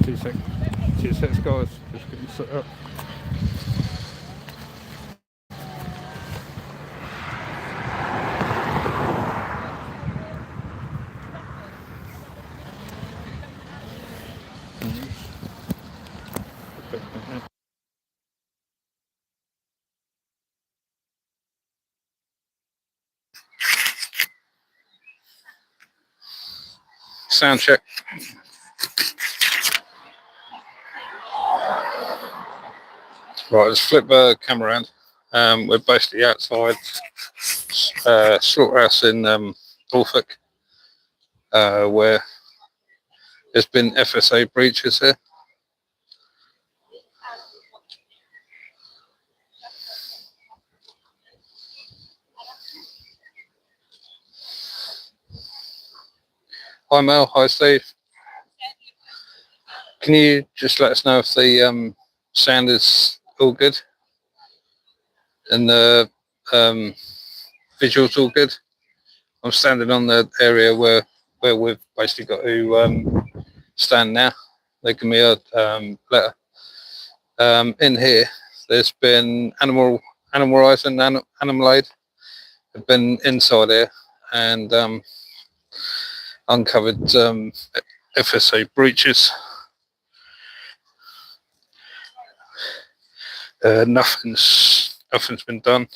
Two sets, guys. Just getting set up. Sound check. Right, let's flip the camera around. We're basically outside slaughterhouse in Norfolk, where there's been FSA breaches here. Hi Mel, hi Steve. Can you just let us know if the sound is all good and the visuals all good? I'm standing on the area where we've basically got to stand now. They give me a letter. In here, there's been animal rights and animal aid have been inside here and uncovered FSA breaches. Nothing's been done.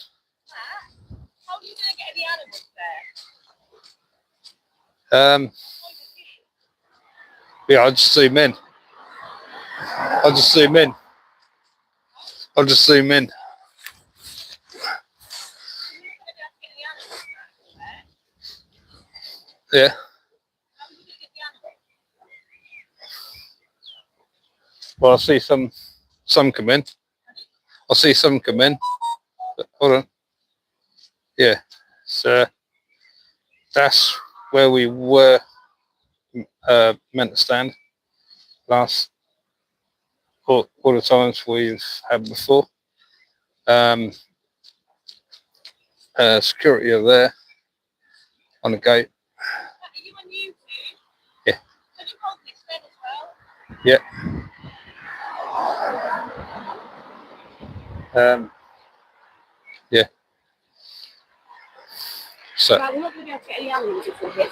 How are you going to get any animals there? Yeah, I'll just zoom in. Yeah. Well, I see some come in. But hold on. Yeah. So that's where we were meant to stand last all the times we've had before. Security are there on the gate. Are you on YouTube? Yeah. Can you hold this then as well? Yeah. Yeah. So. Right, we're not going to be able to get any animals if we're here.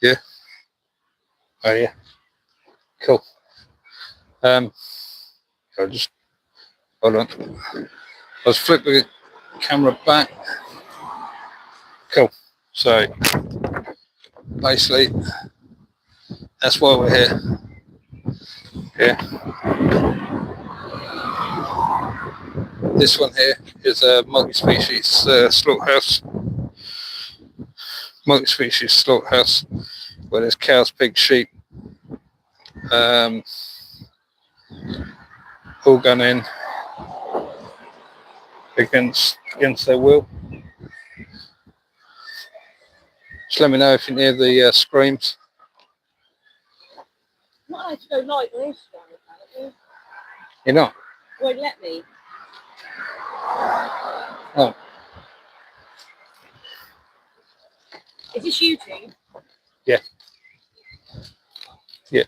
Yeah. Oh yeah. Cool. I'll just hold on. Let's flip the camera back. Cool. So basically, that's why we're here. Yeah. This one here is a multi-species slaughterhouse. Multi-species slaughterhouse where there's cows, pigs, sheep, all gone in against their will. Just let me know if you hear the screams. I'm not allowed to go live on Instagram, apparently. You're not? Won't let me. Oh. Is this YouTube? Yeah. Yeah.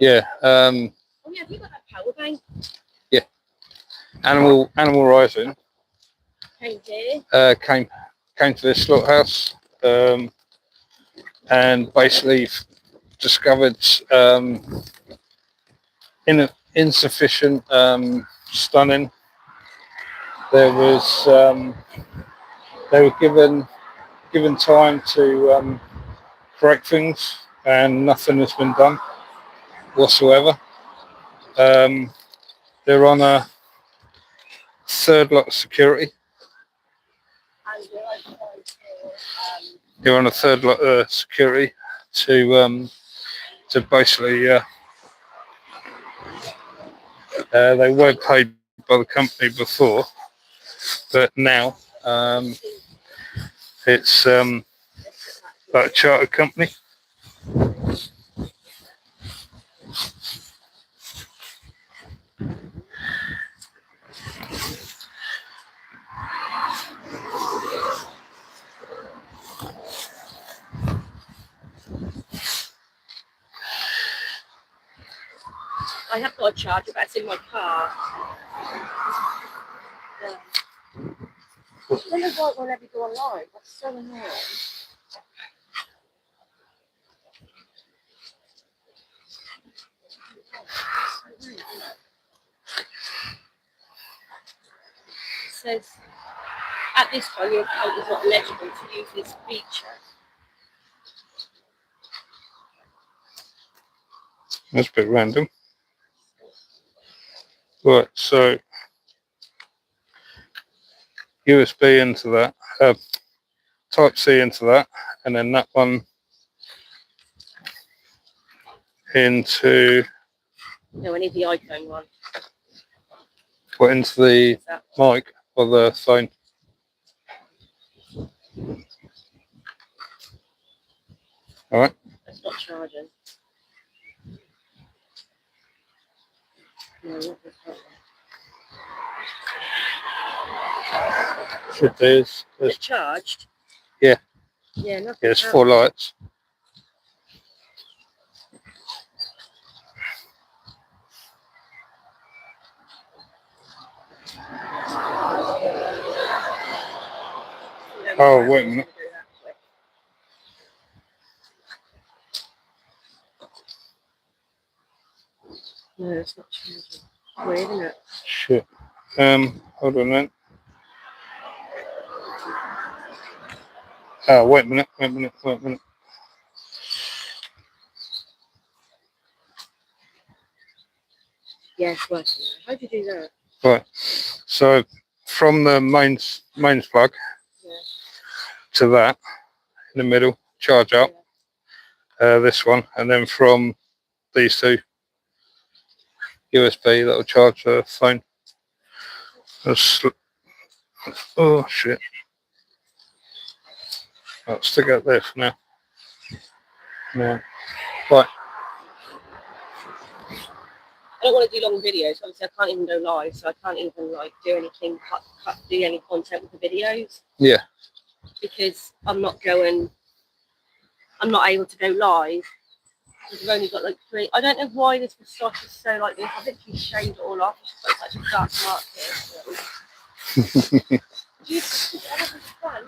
Yeah. Oh yeah, have you got that power bank? Yeah. Animal rising. Came here. Came to this slaughterhouse and basically discovered insufficient stunning. There was they were given time to correct things, and nothing has been done whatsoever. They're on a third lot of security. They're on a third lot of security to basically they were paid by the company before, but now it's like a chartered company. I have got a charger, but it's in my car. Yeah. I don't know why it won't let me go online. That's so annoying. It says, at this time, your account is not eligible to use this feature. That's a bit random. Right, so USB into that, Type C into that, and then that one into No, I need the iPhone one. into the What's that? mic or the phone. All right. It's not charging. No, not this one. Should do Is is it charged? Yeah. Yeah, nothing. There's 4 lights. Oh, wait a minute. No, it's not charging. Weird, isn't it? Shit. Hold on then. Oh, wait a minute. Yeah, it's working. How do you do that? Right. So from the mains plug Yeah. to that in the middle, charge up. This one, and then from these two USB that'll charge the phone. Oh shit! I'll stick out there for now. Yeah. Right. I don't want to do long videos. Obviously, I can't even go live, so I can't even like do anything, do any content with the videos. Yeah. Because I'm not able to go live. Because I've only got like 3. I don't know why this moustache is so like this. I've literally shaved it all off. It's just like such a dark mark here.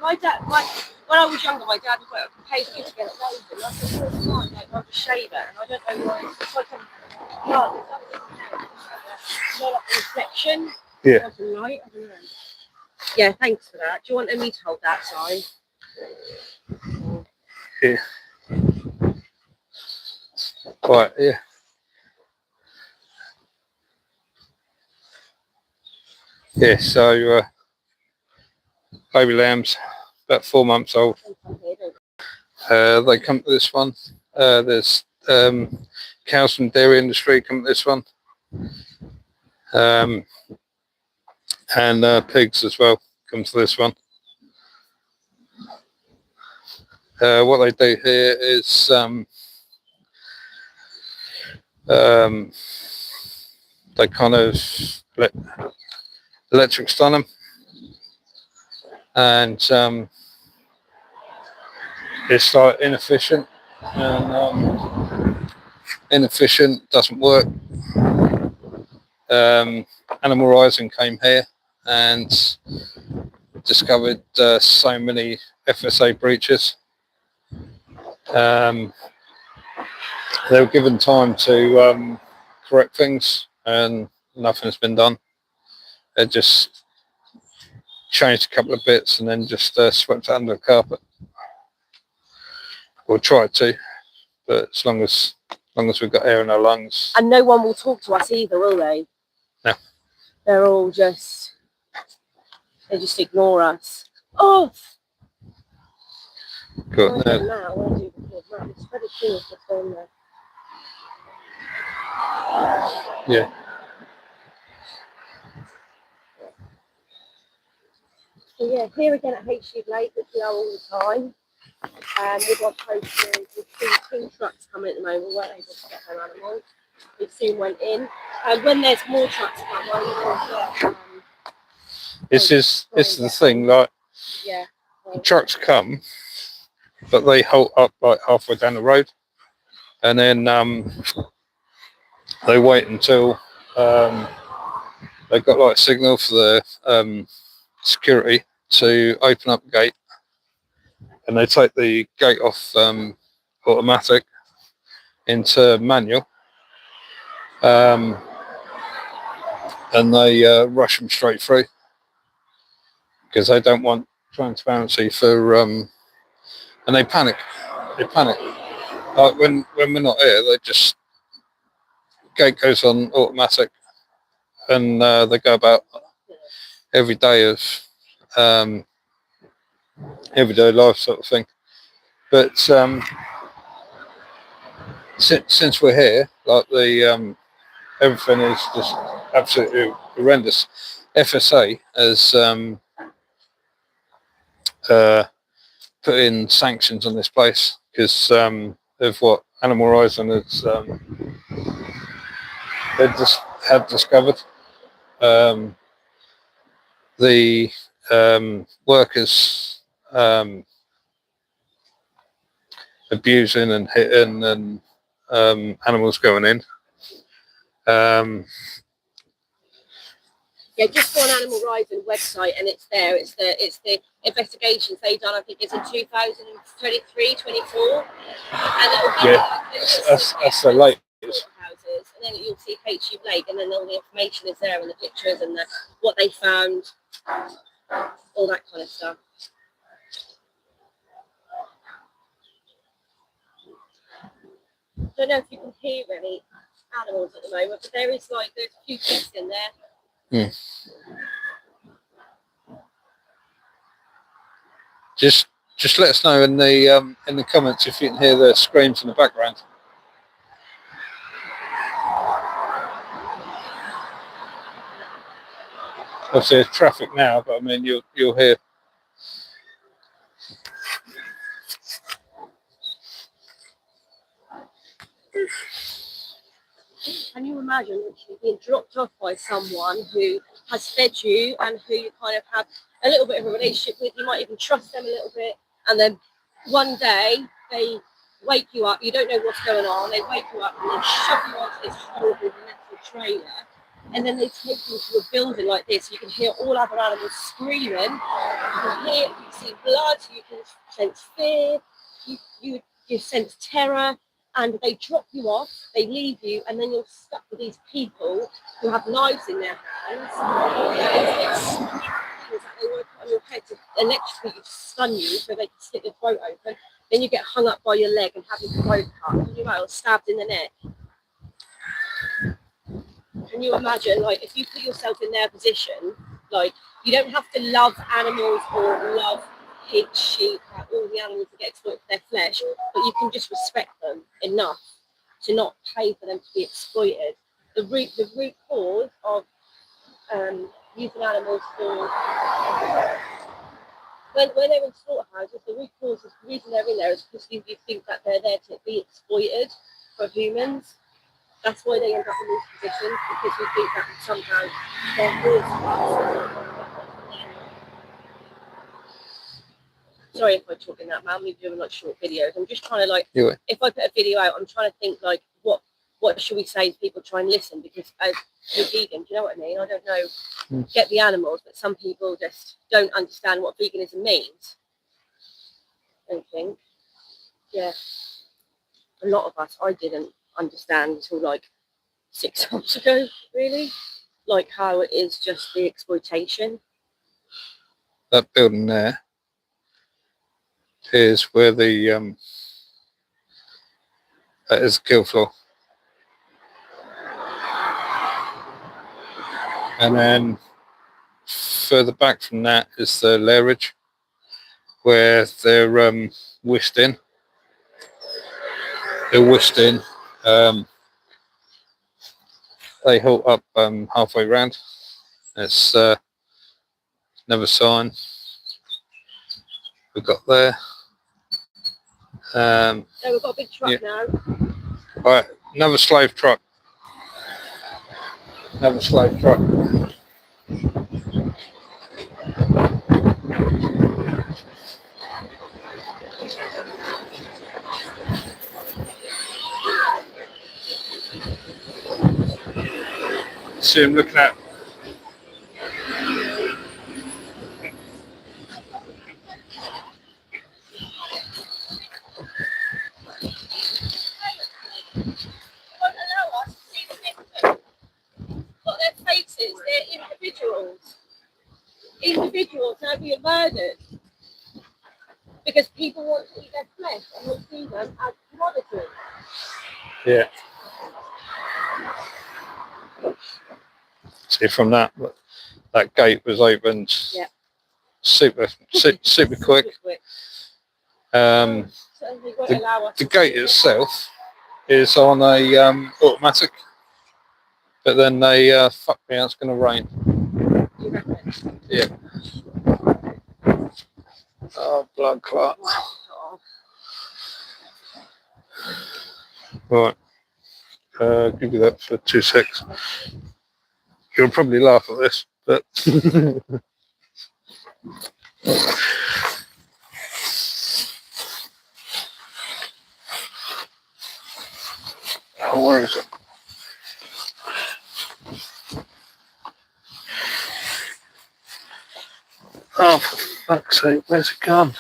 My dad, when I was younger, my dad was like, I paid you to get it raised. And I said, well, it's fine, like, I'll just shave it. And I don't know why. It's like like a reflection. Yeah. Light, I don't know. Yeah, thanks for that. Do you want me to hold that sign? Yeah. Right. Yeah. Yeah. So baby lambs, about 4 months old. They come to this one. There's cows from dairy industry come to this one, and pigs as well come to this one. What they do here is they kind of electric stun them, and it's like inefficient, and doesn't work. Animal Rising came here and discovered so many FSA breaches. They were given time to correct things, and nothing's been done. They just changed a couple of bits and then just swept it under the carpet, or tried to. But as long as we've got air in our lungs, and no one will talk to us either, will they? No. They're all just ignore us. Oh. Got I want to do it's very cool what's going there. Yeah. So yeah, here again at HG Lake, which we are all the time. We've got posters, we've seen 2 trucks coming at the moment. We weren't able to get their animals. We soon went in. And when there's more trucks coming, This is the thing, like, yeah. the trucks come, but they halt up like halfway down the road, and then they wait until they've got like a signal for the security to open up the gate, and they take the gate off automatic into manual, and they rush them straight through because they don't want transparency for and they panic. Like when we're not here, they just gate goes on automatic, and they go about every day of everyday life sort of thing. But since we're here, like the everything is just absolutely horrendous. FSA has put in sanctions on this place because of what Animal Horizon has they just have discovered. The workers abusing and hitting and animals going in. Yeah, just go on Animal Horizon website and it's there. It's the investigations they've done. I think it's in 2023, 24, and it'll give that's the latest. Houses, and then you'll see H.U. Blake, and then all the information is there and the pictures and what they found, all that kind of stuff. I don't know if you can hear any animals at the moment, but there's a few pigs in there. Just let us know in the comments if you can hear the screams in the background. Obviously, there's traffic now, but I mean you'll hear. Can you imagine actually being dropped off by someone who has fed you and who you kind of have a little bit of a relationship with? You might even trust them a little bit, and then one day they wake you up. You don't know what's going on. They wake you up and they shove you onto this horrible metal trailer, and then they take you to a building like this. You can hear all other animals screaming. You can see blood. You can sense fear. You sense terror. And they drop you off, they leave you, and then you're stuck with these people who have knives in their hands. They work on your head to electrocute you, to stun you, so they can slit your throat open. Then you get hung up by your leg and have your throat cut. You know, stabbed in the neck. Can you imagine, like, if you put yourself in their position, like, you don't have to love animals or love pigs, sheep, all the animals that get exploited for their flesh, but you can just respect them enough to not pay for them to be exploited. The root cause of using animals for when they're in slaughterhouses, the root cause is the reason they're in there is because you think that they're there to be exploited for humans. That's why they end up in these positions, because we think that somehow they're here for us. Sorry if I'm talking that, man. We're doing like short videos. I'm just trying to if I put a video out, I'm trying to think like what should we say to people try and listen, because as you're vegan, do you know what I mean? I don't know, get the animals, but some people just don't understand what veganism means. I don't think. Yeah. A lot of us, I didn't understand until like 6 months ago, really. Like how it is just the exploitation. That building there is where the that is the kill floor, and then further back from that is the lairage where they're whisked in. They're whisked in. They halt up halfway round. It's another sign we've got there. So we've got a big truck now. All right, another slave truck. Another slave truck. see him looking at. Won't allow us to see the victim. Got their faces, they're individuals. Individuals now being murdered because people want to eat their flesh and they see them as commodities. Yeah. See, from that gate was opened. Yeah. Super quick. So they won't allow us The to gate see it. itself is on a automatic, but then they fuck me, it's going to rain. You reckon? Yeah. Oh, blood clot. Right. Give you that for 2 secs. You'll probably laugh at this, but oh, where is it? Oh, for fuck's sake, where's it gone?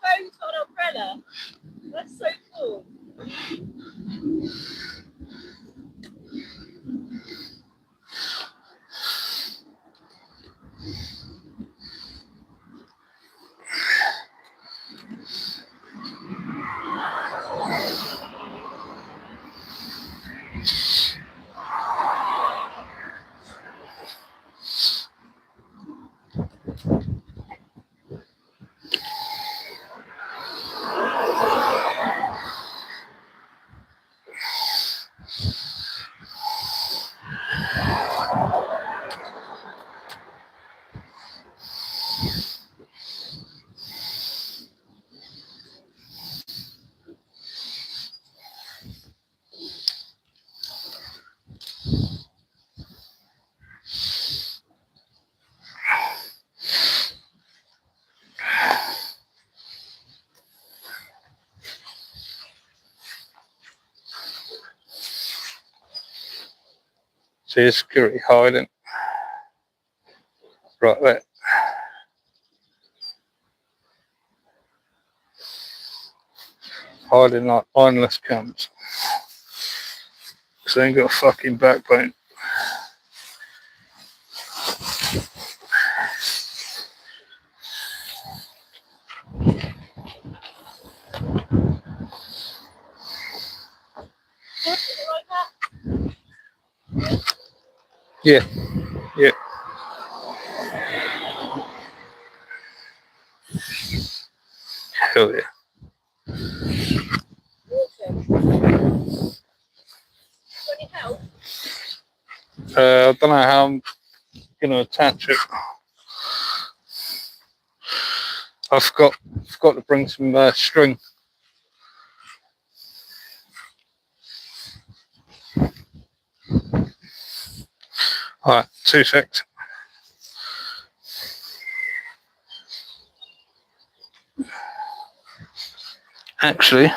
Phone's got an umbrella. That's so cool. See the security hiding right there. Hiding like mindless cunts. Because they ain't got a fucking backbone. Yeah, yeah. Hell yeah. Any help? I don't know how I'm going to attach it. I forgot to bring some string. Alright, 2 secs. Actually,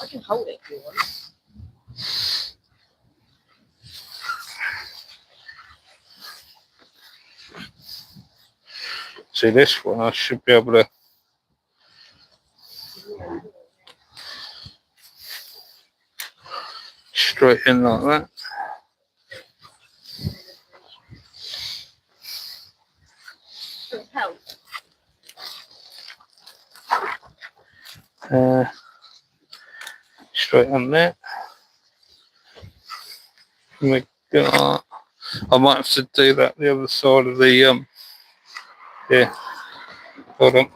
I can hold it if you want. see this one, I should be able to straight in like that. Help. Straight on there. We got, I might have to do that the other side of the yeah. Hold on.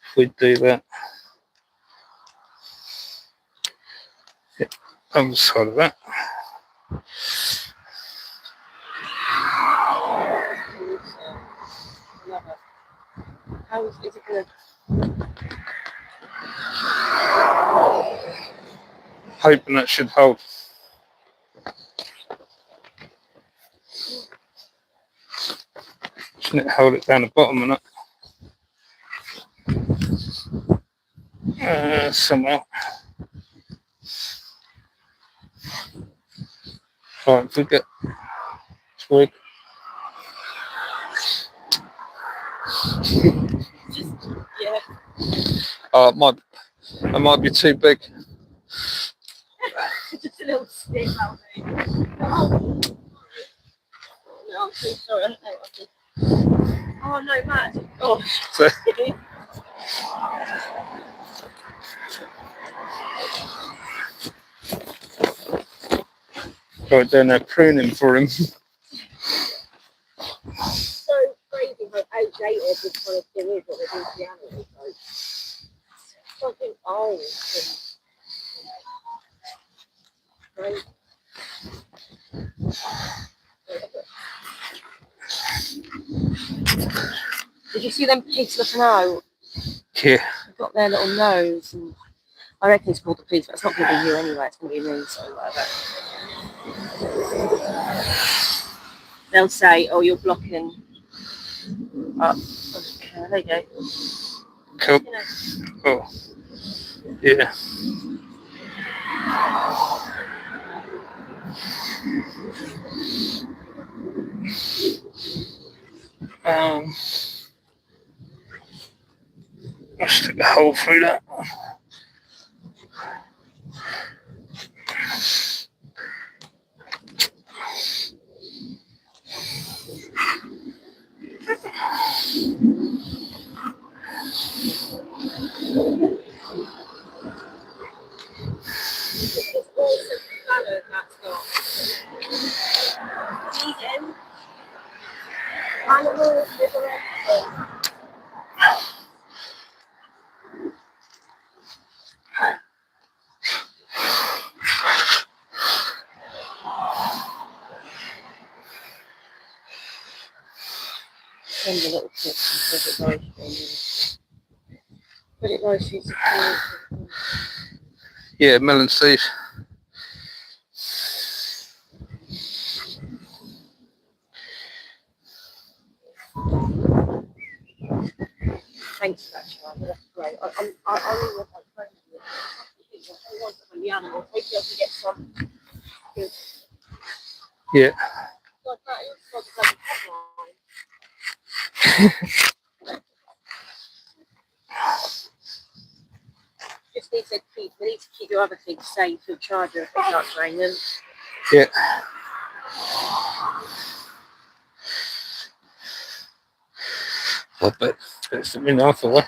If we do that. Yeah, other side of that. How is it going to? Hoping that should hold. Shouldn't it hold it down the bottom or not? Somehow. Right, if we get twig. Yeah. Oh, it might be too big. Just a little stick, that'll do. Oh. No, I'm so sorry. I don't know what I did. Oh no, Matt. Oh. So, right down there pruning for him. So crazy how outdated this kind of thing is what they do to the animals. Like, something old and great. Did you see them pigs looking out? Yeah. They've got their little nose, and I reckon it's called the pigs, but it's not going to be you anyway. It's going to be me, so whatever. They'll say, "Oh, you're blocking." Up. Okay, there you go. Cool. You know. Oh. Yeah. I'll stick a hole through that. It's awesome colour that's got. Vegan, animals, liberation. Send the little tips and put it nice. Put it nice for you to Yeah, melon seed. Thanks for that, Charlie. That's great. I always like friends with you. I want some of the animals. Hopefully I can get some good. Yeah. God, that looks like a headline. Just need to keep, we need to keep your other things safe. Your charger if it starts raining. Yeah. I bet it's something else away.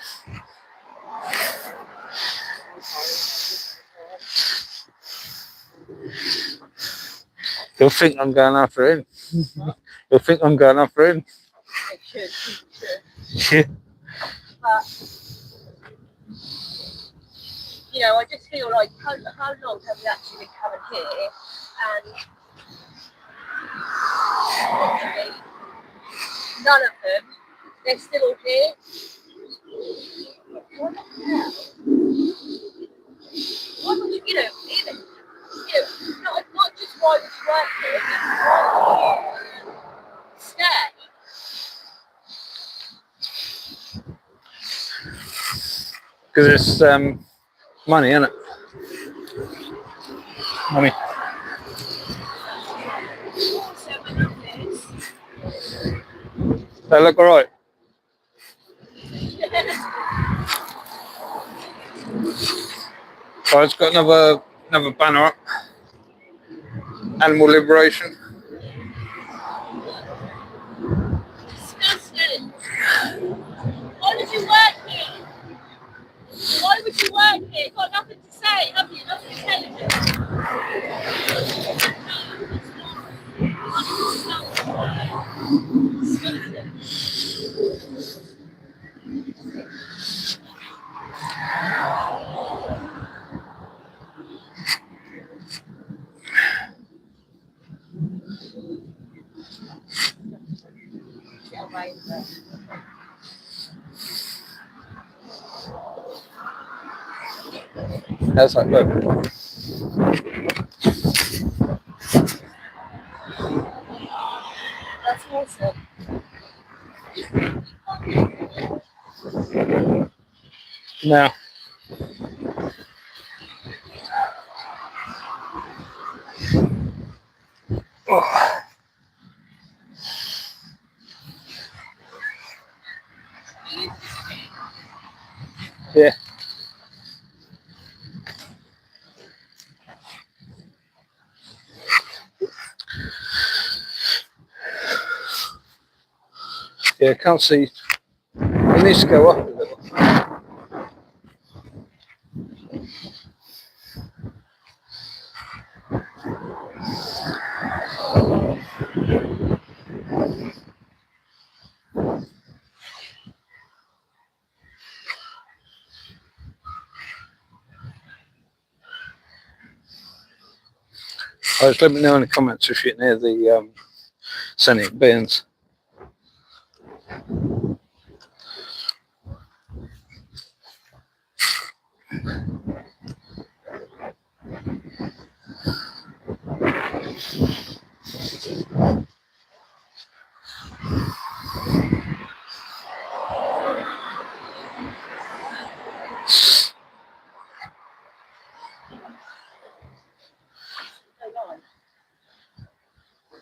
He'll think I'm going after him. He'll think I'm going after him. It should. Yeah. But, you know, I just feel like how long have we actually been coming here and none of them, they're still all here. What the hell? Why would you, not just why would you work here, but why would you stay? Because it's money, isn't it? Money. Also, I love this. They look alright. So it's got another banner up. Animal liberation. Disgusting. Why would you work here? Why would you work here? You've got nothing to say, have you? Nothing intelligent. How's that look? That's awesome. Now, oh. Yeah. Yeah, can't see. It needs to go up a little. Let me know in the comments if you're near the sentient beings.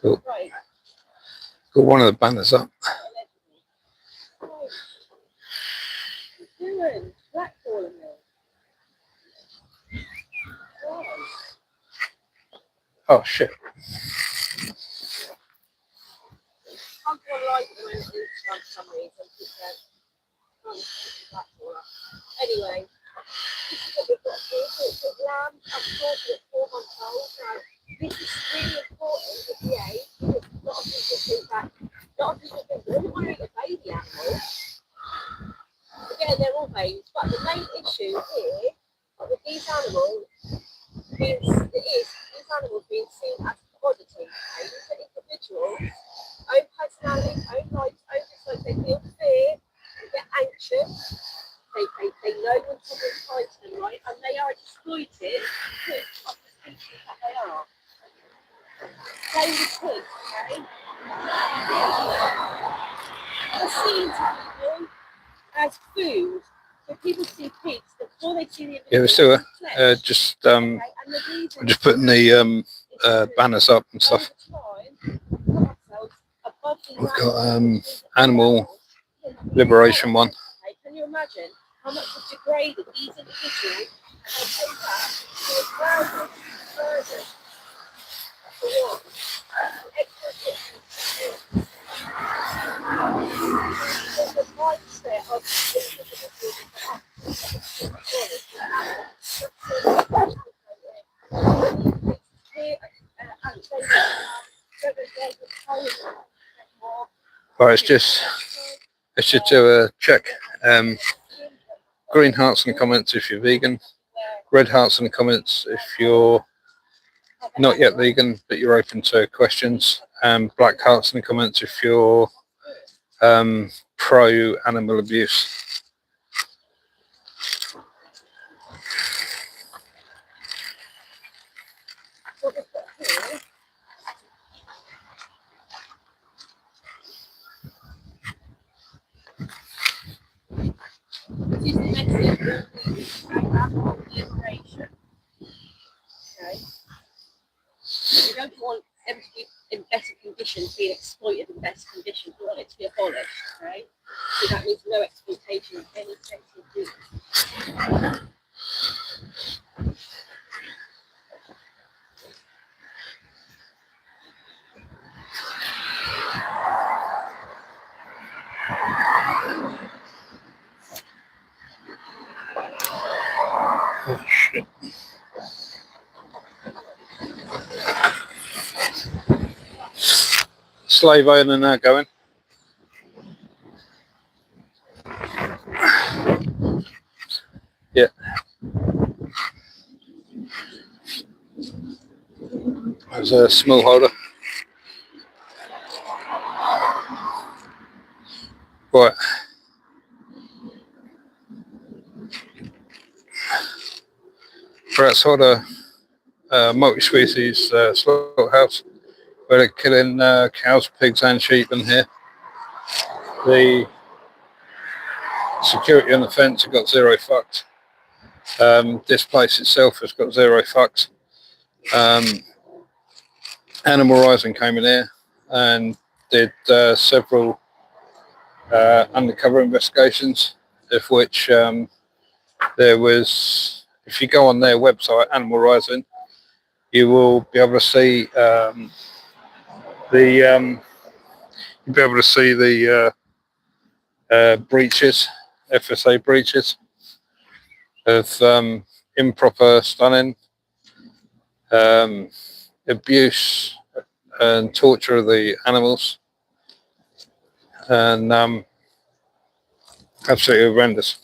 Cool. Right. Got one of the banners up. Doing blackballing me. Oh shit. I've got like when it's for some reason. Anyway, this is what we've got here. So it's got lamb up front at 4 months old. Now, this is really important with the age because a lot of people think that, a lot of people think, well, we want to eat a baby animal. Again, they're all babies, but the main issue here with these animals these animals being seen as commodities. Okay? These are individuals, own personality, own lives, own dislikes. They feel fear, they get anxious. They know when someone's trying to them, right? And they are exploited because of the species that they are. Same with pigs, okay? They're seen to people as food. So people see pigs before they see the Yeah, we're still just putting the banners up and stuff. We've got animal liberation one. Can you imagine how much was degraded these individuals have paid back to a thousand murders for what? Exploitation. The mindset of these Right, let's just do a check. Green hearts in the comments if you're vegan. Red hearts in the comments if you're not yet vegan but you're open to questions. Black hearts in the comments if you're pro animal abuse. This is the message of liberation. Okay. We don't want everything to be in better conditions, being exploited in better conditions. We want it to be abolished, right? So that means no exploitation of any sexual being. Oh shit. slave owner now going. Yeah. There's a smallholder. Right. We're outside a multi-species slaughterhouse where they're killing cows, pigs and sheep in here. The security on the fence have got zero fucks. This place itself has got zero fucks. Animal Rising came in here and did several undercover investigations, of which there was, if you go on their website, Animal Rising, you will be able to see the breaches, FSA breaches of improper stunning, abuse and torture of the animals, and absolutely horrendous.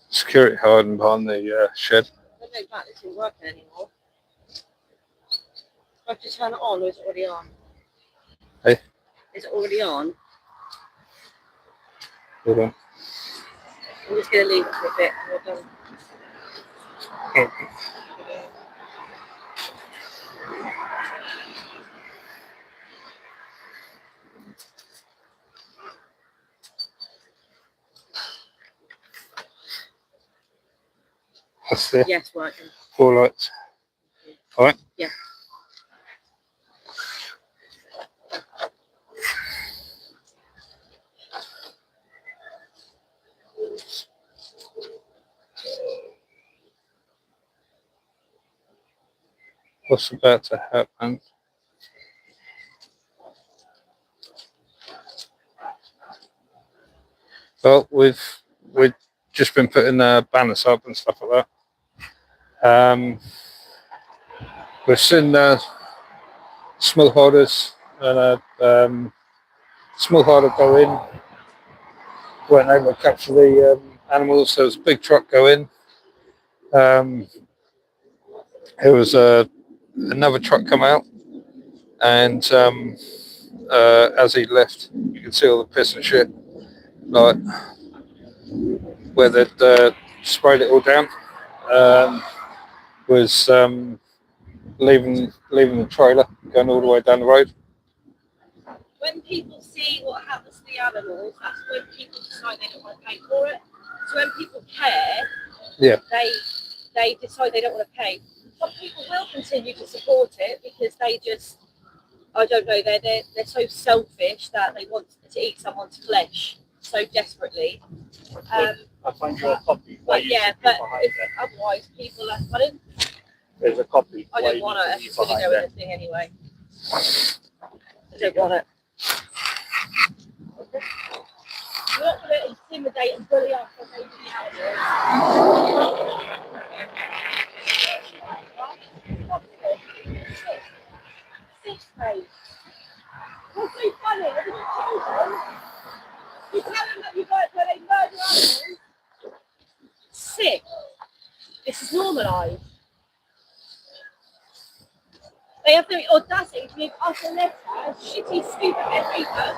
Security hiding behind the shed. I don't know that this isn't working anymore. Do I have to turn it on or is it already on? Hey? Is it already on? Hold on. I'm just going to leave it for a bit and we're done. Okay. That's it. Yes, working. 4 lights. All right. Yeah. What's about to happen? Well, we've just been putting banners up and stuff like that. We've seen smallholders and a smallholder go in, weren't able to capture the animals. There was a big truck go in. There was another truck come out, and as he left, you could see all the piss and shit, like where they'd sprayed it all down. Was leaving the trailer, going all the way down the road. When people see what happens to the animals, that's when people decide they don't want to pay for it. So when people care, Yeah, they decide they don't want to pay. Some people will continue to support it because they just, I don't know, they're so selfish that they want to eat someone's flesh so desperately. I find you a copy. But yeah, but otherwise people are funny. There's a copy. I don't want it. It's going to go in the thing anyway. I don't want it. You're not going to intimidate and bully us for making Six page. What's so funny? Have you not told them? You tell them that you guys where they murder animals. Sick. This is normalised. They have the audacity to give us a letter, a shitty, stupid paper,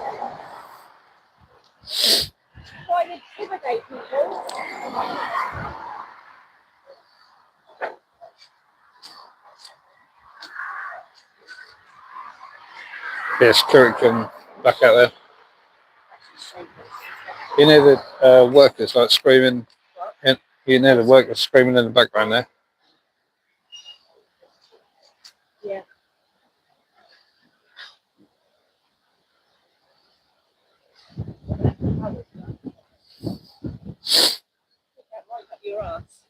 trying to intimidate people. yeah, security come back out there. You know the workers like screaming. And you know the workers screaming in the background there. Yeah. Right up your ass.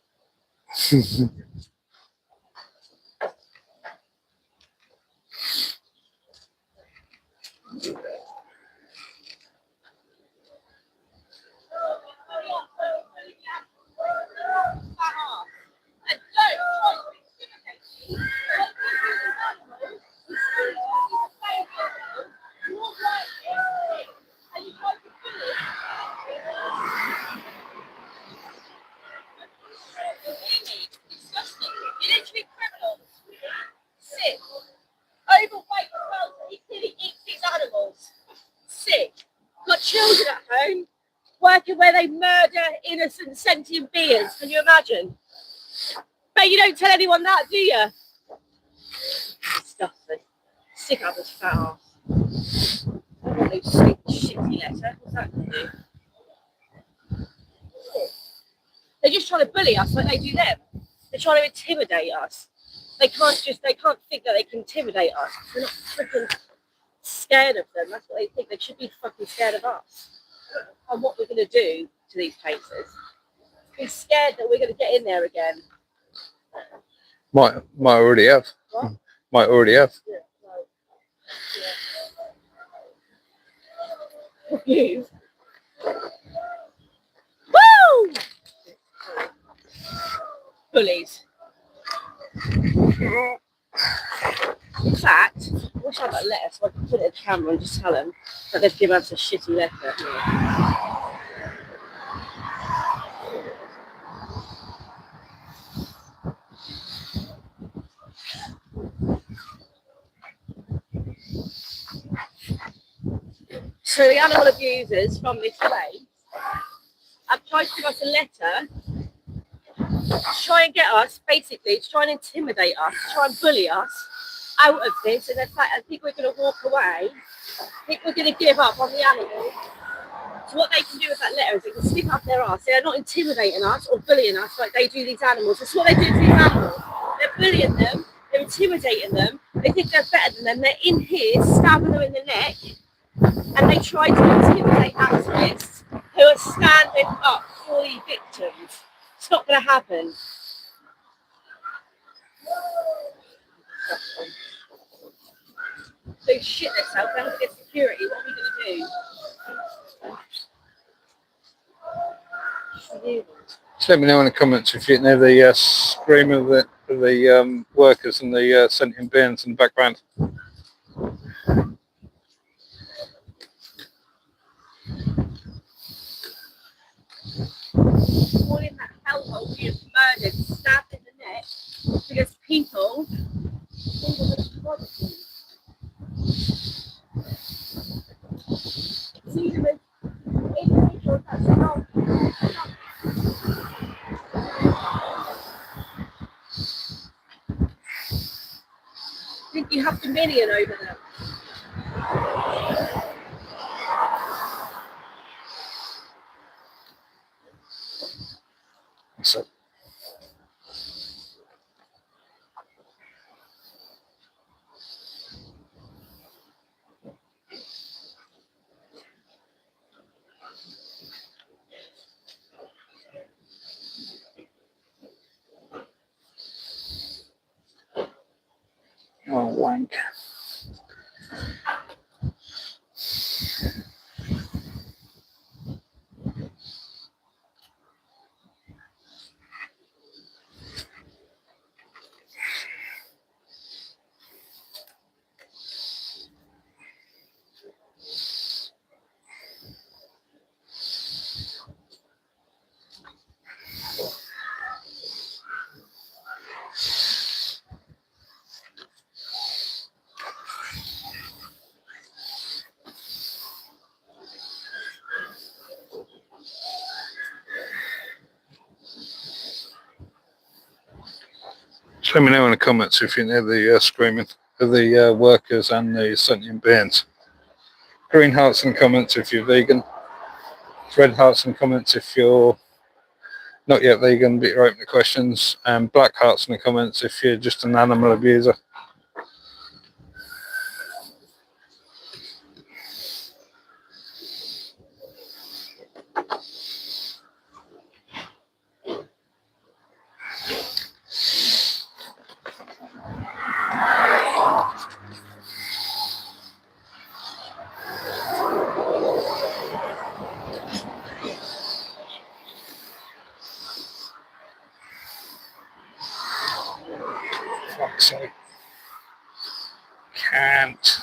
they murder innocent sentient beings. Can you imagine? But you don't tell anyone that, do you? Disgusting. Stick up his fat ass. I don't want no sweet shitty letter. What's that going to do? They're just trying to bully us like they do them. They're trying to intimidate us. They can't think that they can intimidate us. We're not freaking scared of them. That's what they think. They should be fucking scared of us. And what we're going to do to these places. Be scared that we're going to get in there again. Might already have. What? Might already have. Yeah, right. Yeah. You. Woo! Bullies. In fact, I wish I had that letter so I could put it in the camera and just tell them that they've given us a shitty letter. So the animal abusers from this place have tried to give us a letter to try and get us, basically, to try and intimidate us, to try and bully us out of this. And in fact, I think we're going to walk away. I think we're going to give up on the animals. So what they can do with that letter is they can stick up their arse. They are not intimidating us or bullying us like they do these animals. That's what they do to these animals. They're bullying them. They're intimidating them. They think they're better than them. They're in here stabbing them in the neck. And they try to intimidate activists who are standing up for the victims. It's not going to happen. They shit themselves. They're going to get security. What are we going to do? Just let me know in the comments if you know the scream of the workers and the sentient beings in the background. All in that hellhole being murdered, stabbed in the neck because people think of a commodity. See them as individuals that belong. Think you have dominion over them. So, oh, wank. Just let me know in the comments if you know the screaming of the workers and the sentient beings. Green hearts in the comments if you're vegan. Red hearts in the comments if you're not yet vegan but you're open to questions. And black hearts in the comments if you're just an animal abuser. Fuck's sake. Can't.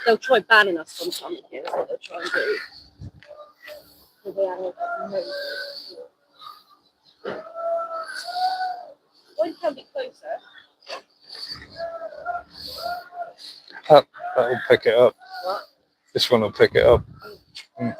they'll try banning us sometimes. Yeah, that's what they'll try and do. So the animals are moving. When you come a bit closer. Up, that will pick it up. What? This one will pick it up. Mm.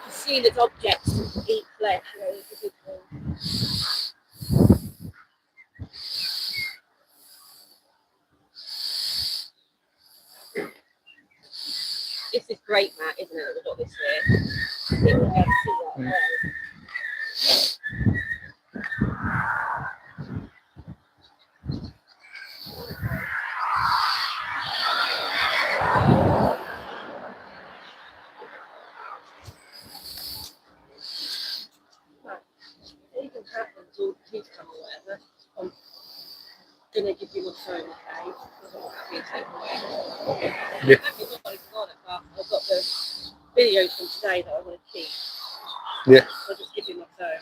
Seen as objects eat flesh, you know, it's a good thing. This is great, Matt, isn't it? We've got this here. People can see that well. Anything happens or kids come or whatever, I'm gonna give you my phone, okay? Because I want to be taken away. Yeah. I've got it, but I've got the videos from today that I want to keep. Yeah. So I'll just give you my phone.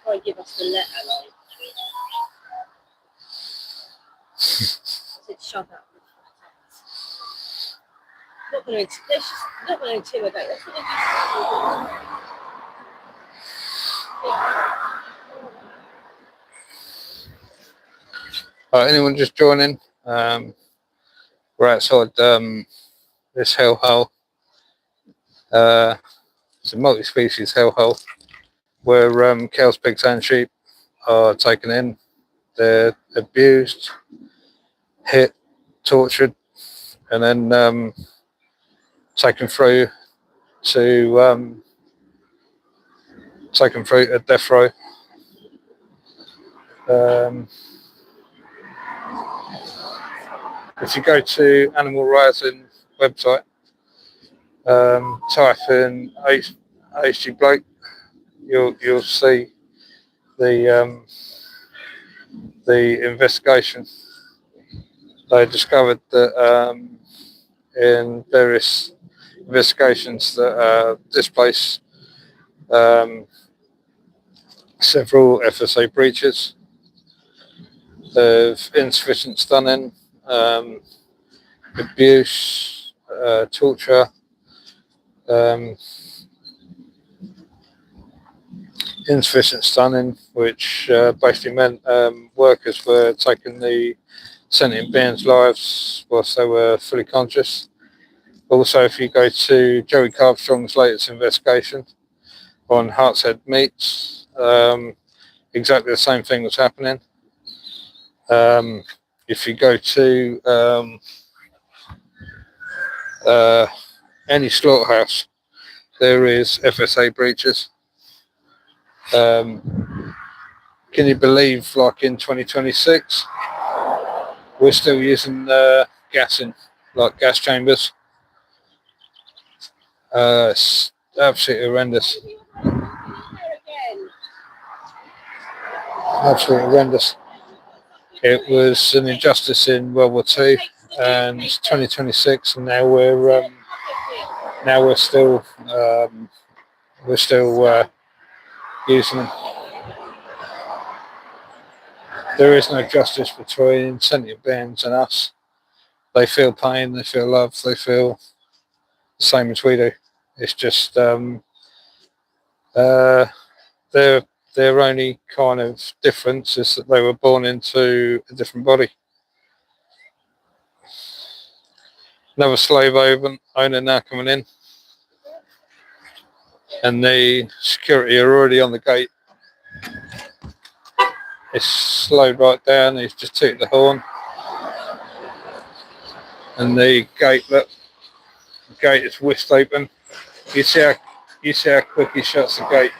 Try and give us the letter, like. I said, shut up. Not going to intimidate. That's what they do. Anyone just joining? We're outside this hellhole. It's a multi-species hellhole where cows, pigs, and sheep are taken in. They're abused, hit, tortured, and then taken through to a death row. If you go to Animal Rising website, type in HG Blake, you'll see the investigation. They discovered that in various investigations that this place several FSA breaches of insufficient stunning, abuse, torture, insufficient stunning, which basically meant workers were taking the sentient beings' lives whilst they were fully conscious. Also, if you go to Joey Carpstrong's latest investigation on Heart's Head Meats, exactly the same thing was happening. If you go to any slaughterhouse, there is FSA breaches. Can you believe, like in 2026, we're still using gas in, like gas chambers? It's absolutely horrendous. Absolutely horrendous. It was an injustice in World War II, and it's 2026, and now we're still using them. There is no justice between sentient beings and us. They feel pain, they feel love, they feel the same as we do. It's just their only kind of difference is that they were born into a different body. Another slave owner now coming in, and the security are already on the gate. It's slowed right down. He's just tooted the horn, and the gate is whisked open. You see how quick he shuts the gate.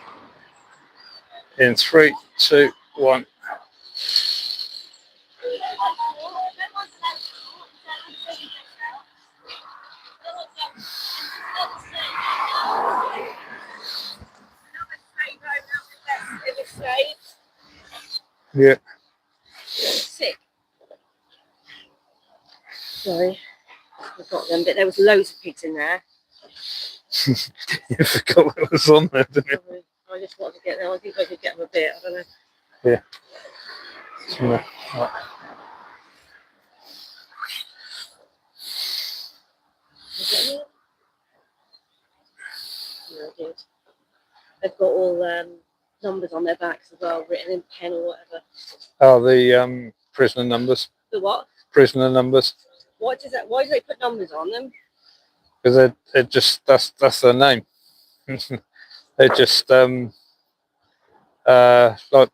In 3, 2, 1. Yeah. Sick. Sorry, I got them, but there was loads of pigs in there. You forgot what was on there, didn't you? Sorry. I just wanted to get them. I think I could get them a bit. I don't know. Yeah. Right. Was it in there? No, I did. They've got all numbers on their backs as well, written in pen or whatever. Oh, the prisoner numbers. The what? Prisoner numbers. What does that? Why do they put numbers on them? Because it just that's their name. They just like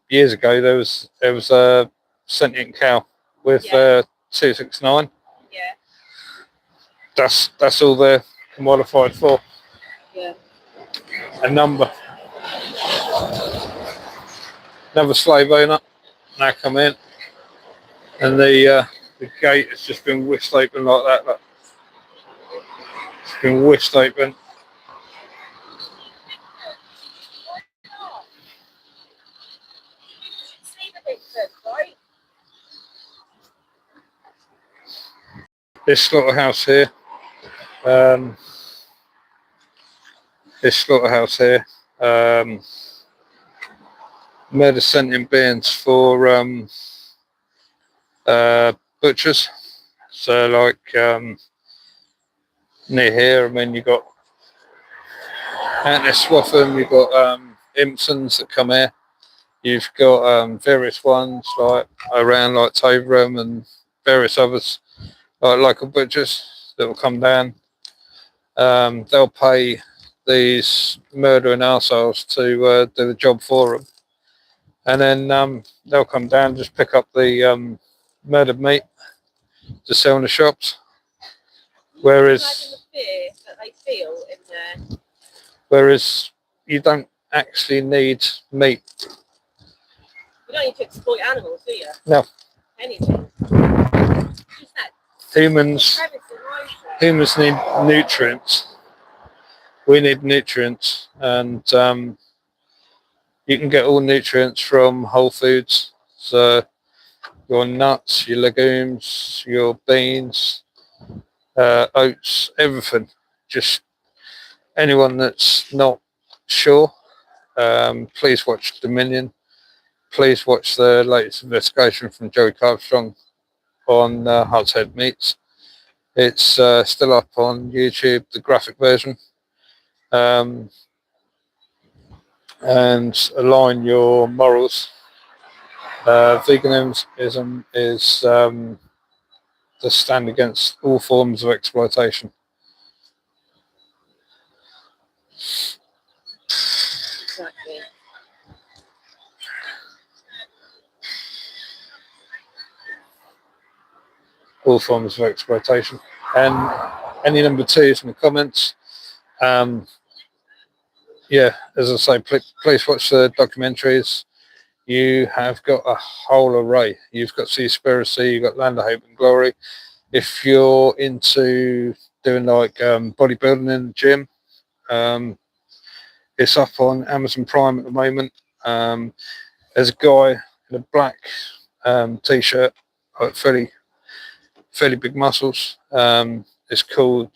years ago there was a sentient cow with Yeah. 269. Yeah. That's all they're qualified for. Yeah. A number. Another slave owner now come in, and the gate has just been whisked open like that. Look. It's been whisked open. This slaughterhouse here. This slaughterhouse here. Murder sentient beings for butchers. So like near here, I mean you got Antler Swaffham, you've got Impsons that come here. You've got various ones like around like Toverham and various others like local butchers that will come down. They'll pay these murdering arseholes to do the job for them, and then they'll come down and just pick up the murdered meat to sell in the shops. Whereas, the fear that they feel in there. whereas you don't actually need meat. You don't need to exploit animals, do you? No. Anything. Just that Humans premise in mindset. humans need nutrients. We need nutrients, and you can get all nutrients from whole foods. So your nuts, your legumes, your beans, oats, everything. Just anyone that's not sure, please watch Dominion. Please watch the latest investigation from Joey Carstrong on Heart's Head Meats. It's still up on YouTube, the graphic version. And align your morals. Veganism is to stand against all forms of exploitation. Exactly. All forms of exploitation. And any number twos in the comments. Yeah, as I say, please watch the documentaries. You have got a whole array. You've got Seaspiracy, you've got Land of Hope and Glory. If you're into doing like bodybuilding in the gym, it's up on Amazon Prime at the moment. There's a guy in a black t-shirt, like fairly big muscles. It's called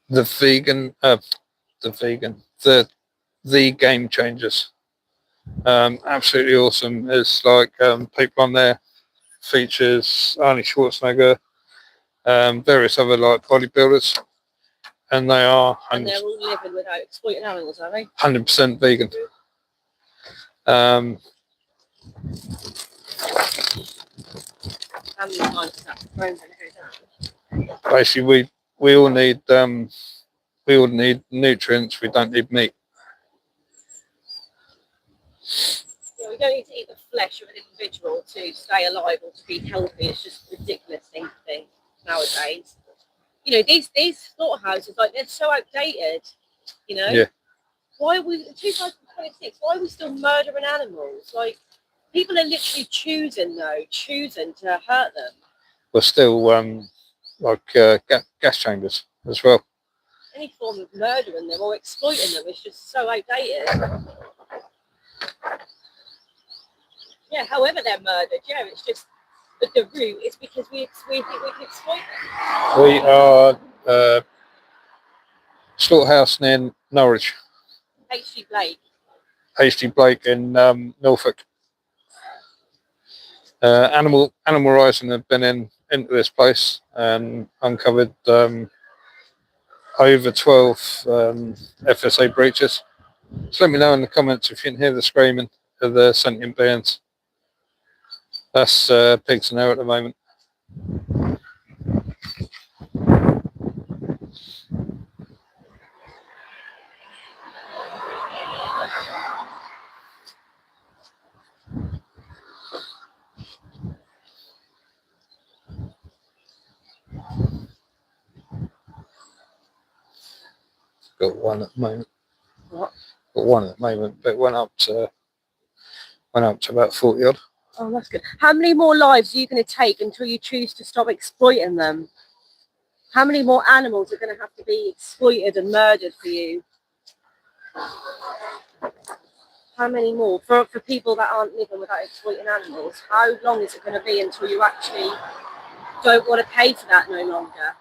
the vegan, the Game Changers. Absolutely awesome. There's like people on there, features Arnie Schwarzenegger, various other like bodybuilders, and they are And they're all living without exploiting animals, are they? 100% vegan. How many times is that thrown going to go down? Basically, we all need nutrients. We don't need meat. Yeah, we don't need to eat the flesh of an individual to stay alive or to be healthy. It's just a ridiculous thing to think nowadays. You know, these slaughterhouses, like, they're so outdated. You know. Yeah. Why are we 2000? 2026. Why are we still murdering animals? Like, people are literally choosing to hurt them. We're still gas chambers as well. Any form of murdering them or exploiting them is just so outdated. Yeah, however they're murdered, yeah, it's just at the root. It's because we think we can exploit them. We are slaughterhouse near Norwich. H.G. Blake. H.G. Blake in Norfolk. Animal Rising have been into this place and uncovered over 12 FSA breaches. So let me know in the comments if you can hear the screaming of the sentient beings. That's pigs in there at the moment. Got one at the moment. What? Got one at the moment, but it went up to about 40 odd. Oh, that's good. How many more lives are you going to take until you choose to stop exploiting them? How many more animals are going to have to be exploited and murdered for you? How many more? For people that aren't living without exploiting animals, how long is it going to be until you actually don't want to pay for that no longer?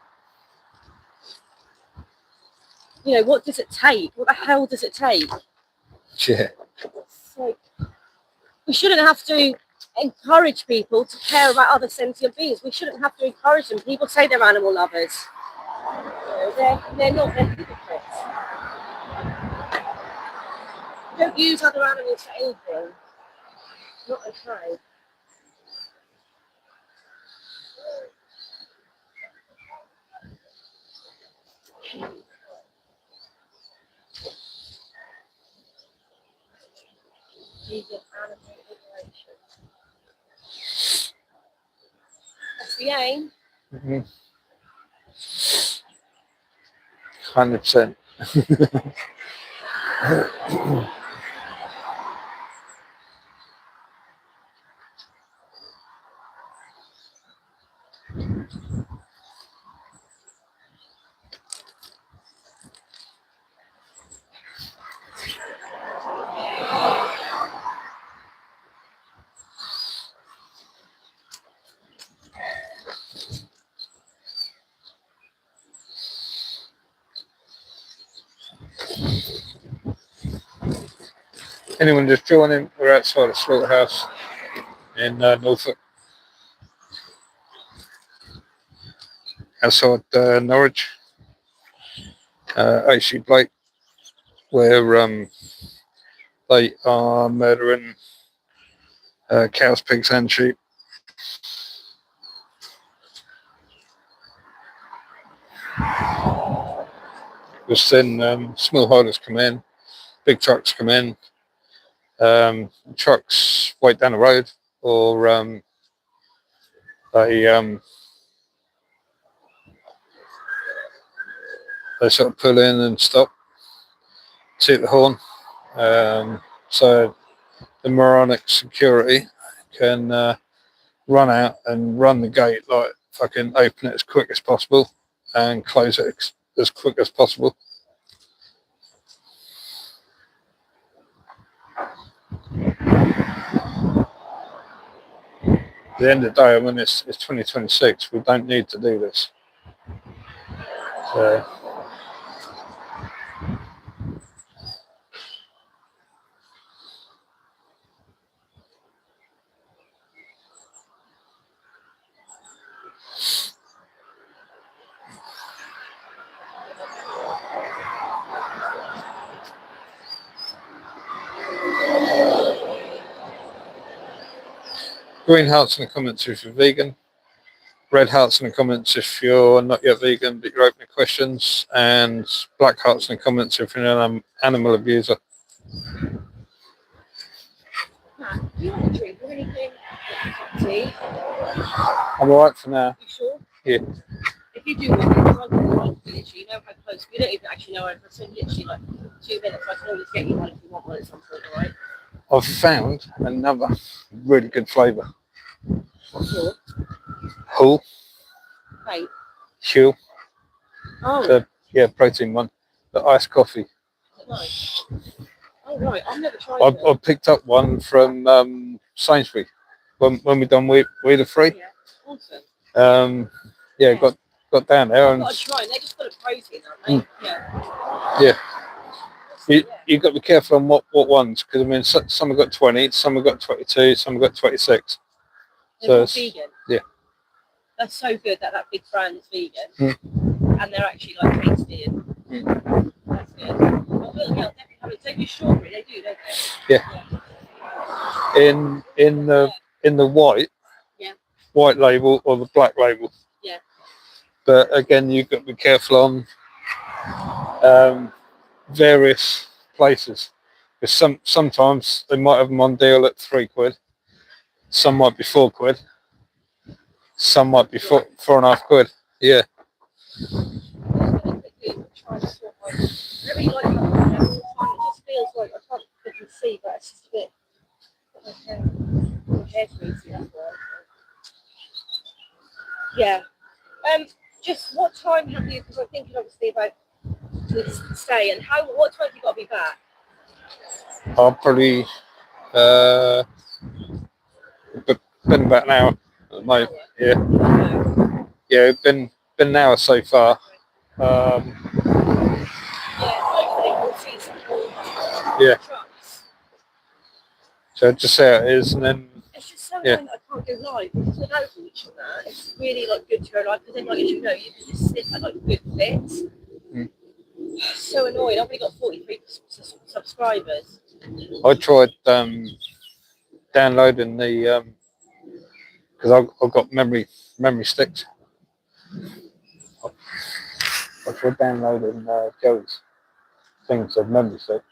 You know, what does it take? What the hell does it take? Yeah. It's like, we shouldn't have to encourage people to care about other sentient beings. We shouldn't have to encourage them. People say they're animal lovers. You know, they're not, they're hypocrites. Don't use other animals for anything. Not okay. Vegan animal liberation. That's the aim. 100%. Anyone just joining? We're outside the slaughterhouse in Norfolk, outside Norwich. H.G. Blake, where they are murdering cows, pigs, and sheep. We've seen small haulers come in, big trucks come in. Trucks wait down the road, or they sort of pull in and stop, toot the horn, so the moronic security can run out and run the gate, like fucking open it as quick as possible and close it as quick as possible. At the end of the day, I mean, it's 2026. We don't need to do this. So, green hearts in the comments if you're vegan. Red hearts in the comments if you're not yet vegan but you're open to questions. And black hearts in the comments if you're an animal abuser. Matt, do you want a drink or anything? Tea? I'm alright for now. You sure? Yeah. If you do want it, literally, you know how close. We don't even actually know how close. So literally like 2 minutes. I can always get you one if you want one at some point, all right? I've found another really good flavour. What's yours? Hull, Wait. Hull, Oh, protein one. The iced coffee. is it nice? Oh, right. I've never tried I it. picked up one from Sainsbury when we done Weeder Free. Yeah. Awesome. Yeah, got down there I've and got to try. They're just full of protein, aren't they? yeah. Yeah. You got to be careful on what ones, because I mean some have got 20, some have got 22, some have got 26. They're So all it's, vegan. yeah. That's so good that big brand is vegan, and they're actually like tasty. And that's good. I will, yeah, I'll definitely have it. They do strawberry, they do, don't they? Yeah. In the white label or the black label. Yeah. But again, you've got to be careful on various places, because sometimes they might have them on deal at £3, some might be £4, some might be £4.50. Yeah. Try to sort of, I really like that one. Every time it just feels like I can't fucking see, but it's just a bit. My hair's greasy, that's why. Yeah. Just what time have you? Because I'm thinking obviously about to stay, and what time have you got to be back? I'll probably been about an hour at the moment. Yeah, been an hour so far. Yeah. So just say it is, and then it's just so annoying that I can't go live because with outreach and that, it's really like good to go live because then, like, as you know, you can just snip at like good bits. It's so annoying. I've only got 43 subscribers. I tried downloading the because I've got memory sticks. I tried downloading Joey's things of memory sticks,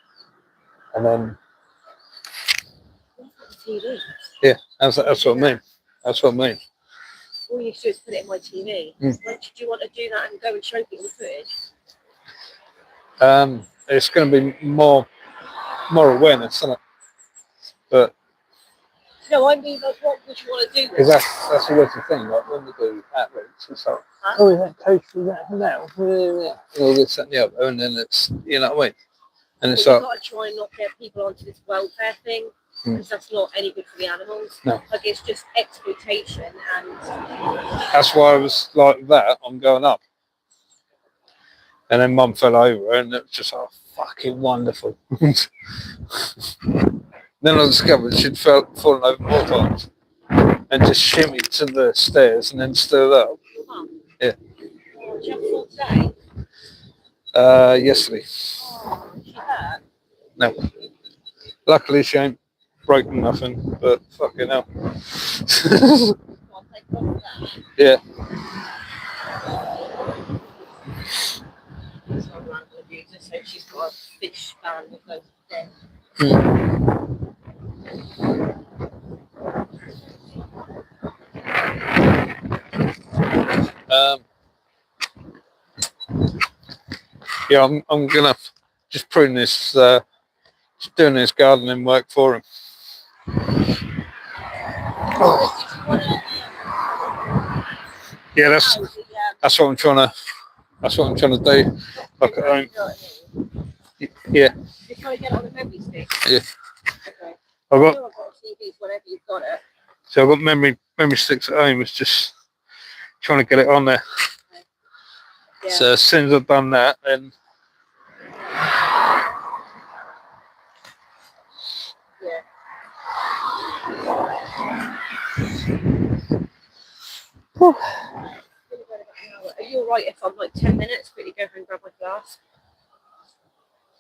and then TV. yeah, that's what I mean. That's what I mean. All you need to do is put it in my TV. When did you want to do that and go and show people the footage? It's going to be more awareness, isn't it? But no, I mean, like, what would you want to do? Because that's always the thing. Like when we do outreach, it's like, oh, is that coach? Is that all this and the other, and then it's, you know what I mean? And it's you've like, got to try and not get people onto this welfare thing because that's not any good for the animals. No. Like it's just exploitation, and that's why I was like that. I'm going up, and then Mum fell over, and it was just fucking wonderful. Then I discovered she'd fallen over more times and just shimmied to the stairs and then stood up. Yeah. Oh, did you have a full day? Yesterday. Oh, she hurt? No. Luckily she ain't broken nothing, but fucking hell. Well, thank God for that. Yeah. That's what I'm going to do. Just so she's got a fish fan with loads of dead. Yeah, I'm gonna just prune this, just doing this gardening work for him. Yeah, that's what I'm trying to do. Like at home. Yeah. You're trying to get it on a memory stick? Yeah. Okay. I've got TVs whenever you've got it. So I've got memory sticks at home. It's just trying to get it on there. Yeah. So as soon as I've done that, then Are you alright if I'm like 10 minutes? Quickly go and grab my glass.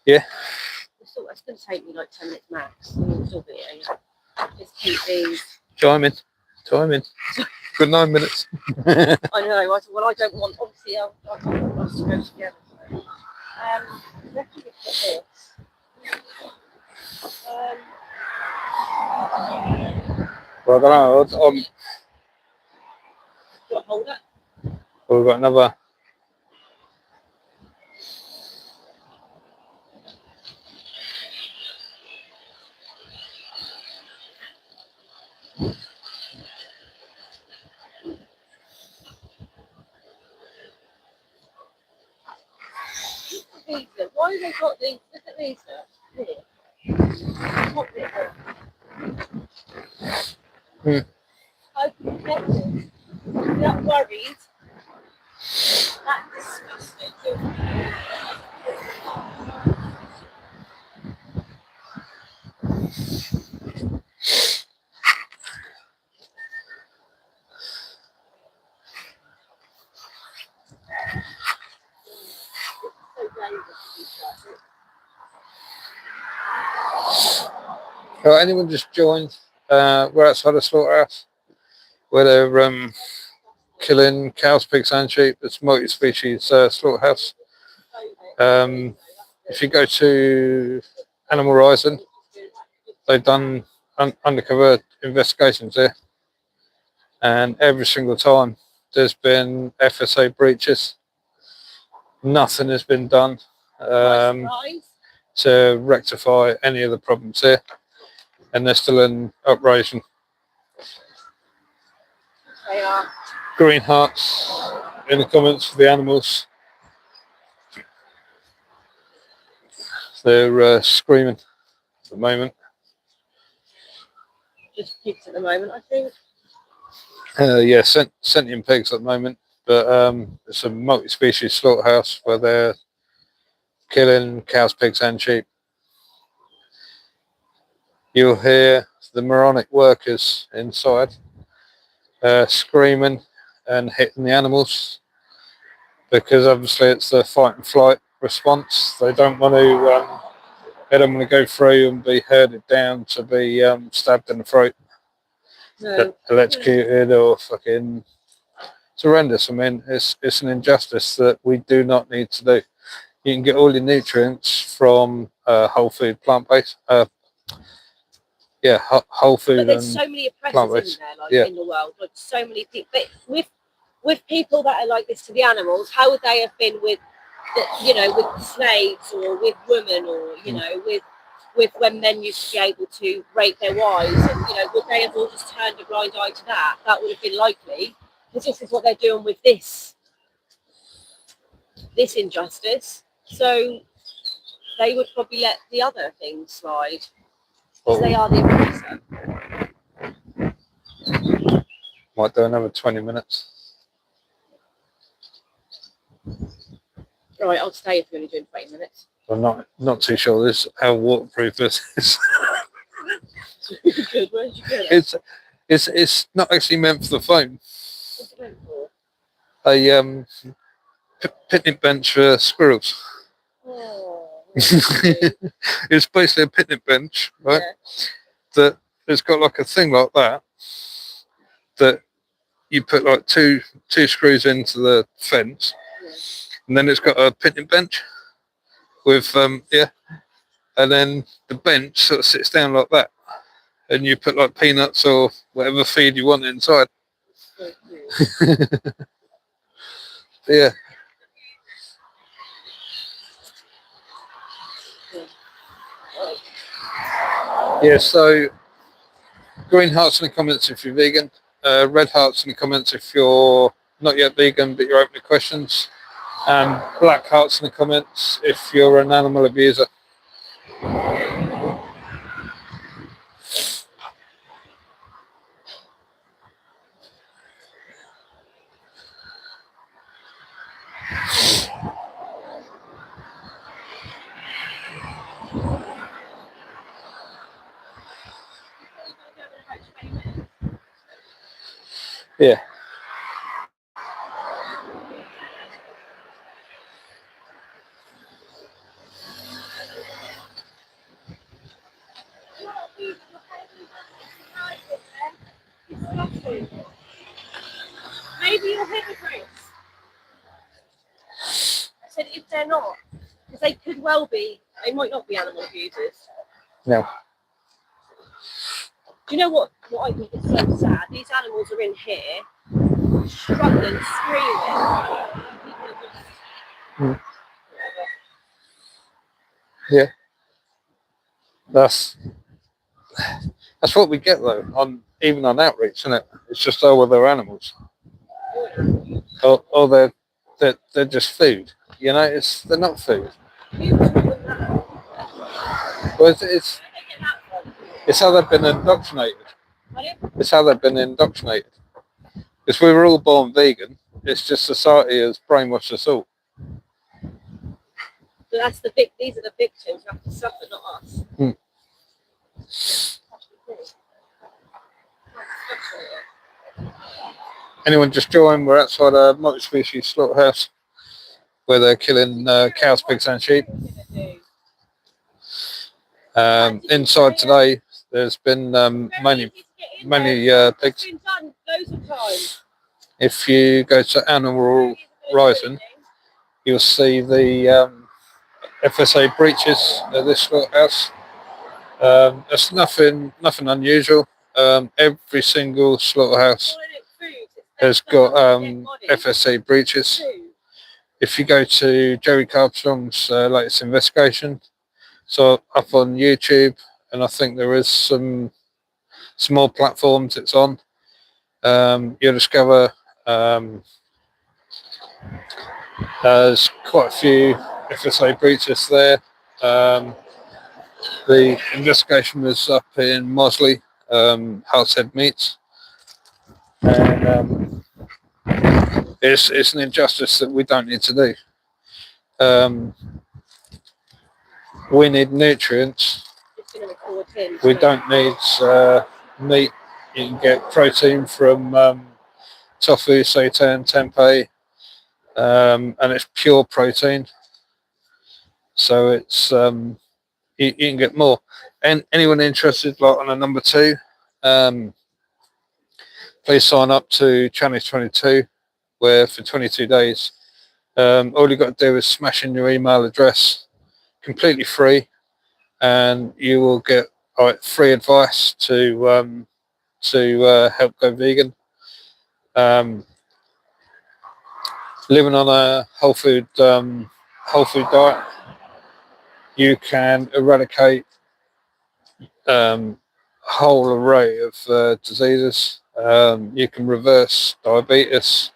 Yeah. It's going to take me like 10 minutes max. We'll still be here. Just keep these. Time in. Good 9 minutes. I know. Well, I don't want. Obviously, I want us to go together. So. Let's look at this. Well, I don't know. Do you want to hold it? Well, we've got another. vegan. Why have they got these? Look at these. Here. What is it? Open protected. You're not worried. That's disgusting. Right, anyone just joined? We're outside the slaughterhouse where they're killing cows, pigs, and sheep. It's multi-species slaughterhouse. If you go to Animal Rising, they've done undercover investigations there, and every single time there's been FSA breaches. Nothing has been done to rectify any of the problems there, and they're still in operation. They are. Green hearts in the comments for the animals. They're screaming at the moment. Just pigs at the moment, I think. Yeah, sentient pigs at the moment, but it's a multi-species slaughterhouse where they're killing cows, pigs, and sheep. You'll hear the moronic workers inside screaming and hitting the animals because obviously it's the fight and flight response. They don't want to. They don't want to go through and be herded down to be stabbed in the throat, electrocuted, or fucking. It's horrendous. I mean, it's an injustice that we do not need to do. You can get all your nutrients from whole food, plant-based. Whole food. But there's and so many oppressors plant-based. in there, in the world. Like so many people. But with people that are like this to the animals, how would they have been with, with slaves or with women or with when men used to be able to rape their wives, and would they have all just turned a blind eye to that? That would have been likely, because this is what they're doing with this injustice. So they would probably let the other things slide, because they are the oppressor. Might do another 20 minutes. Right, I'll stay if you're only doing 20 minutes. I'm not too sure this how waterproof this is. Good. Where did you get it? It's not actually meant for the phone. What's it meant for? A picnic bench for squirrels. Oh, It's basically a picnic bench, right? yeah. That it's got like a thing like that you put like two screws into the fence, and then it's got a picnic bench with and then the bench sort of sits down like that, and you put like peanuts or whatever feed you want inside. Yeah. Yeah, so green hearts in the comments if you're vegan, red hearts in the comments if you're not yet vegan but you're open to questions, and black hearts in the comments if you're an animal abuser. Yeah. Maybe you're hypocrites. I said if they're not, because they could well be. They might not be animal abusers. No. Do you know what I think is so sad? These animals are in here, struggling, screaming. People are just... Yeah. That's what we get though, even on outreach, isn't it? It's just they're animals. Or they're just food. You know, they're not food. You taught them that. Well, Where did they get that from? it's how they've been indoctrinated. Pardon? It's how they've been indoctrinated. Because we were all born vegan. It's just society has brainwashed us all. So that's these are the victims who have to suffer, not us. Hmm. Anyone just join? We're outside a multi-species slaughterhouse where they're killing cows, pigs, and sheep. Inside today, there's been many pigs. It's been done loads of times. If you go to Animal Rising, you'll see the FSA breaches at this slaughterhouse. It's nothing unusual. Every single slaughterhouse has got FSA breaches. If you go to Jerry Carbstrong's latest investigation, so up on YouTube, and I think there is some more platforms it's on, you'll discover there's quite a few FSA breaches there. The investigation was up in Mosley, Heart's Head Meats, and it's an injustice that we don't need to do. We need nutrients. We don't need meat. You can get protein from tofu, seitan, tempeh, and it's pure protein. So it's you can get more. And anyone interested, like on a number 2, please sign up to Challenge 22, where for 22 days, all you've got to do is smash in your email address, completely free, and you will get free advice to help go vegan. Living on a whole food diet, you can eradicate a whole array of diseases. You can reverse diabetes,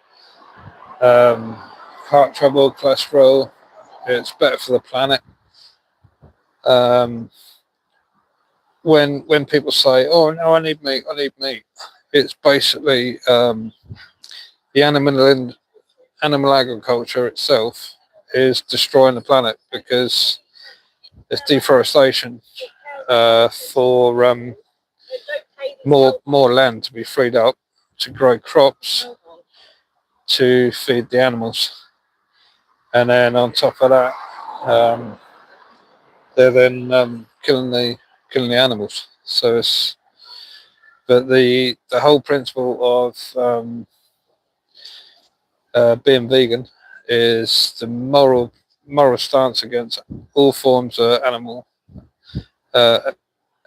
heart trouble, cholesterol. It's better for the planet. When people say, "Oh no, I need meat," it's basically the animal agriculture itself is destroying the planet because there's deforestation for more land to be freed up to grow crops to feed the animals, and then on top of that, they're then killing the animals. So it's but the whole principle of being vegan is the moral stance against all forms of animal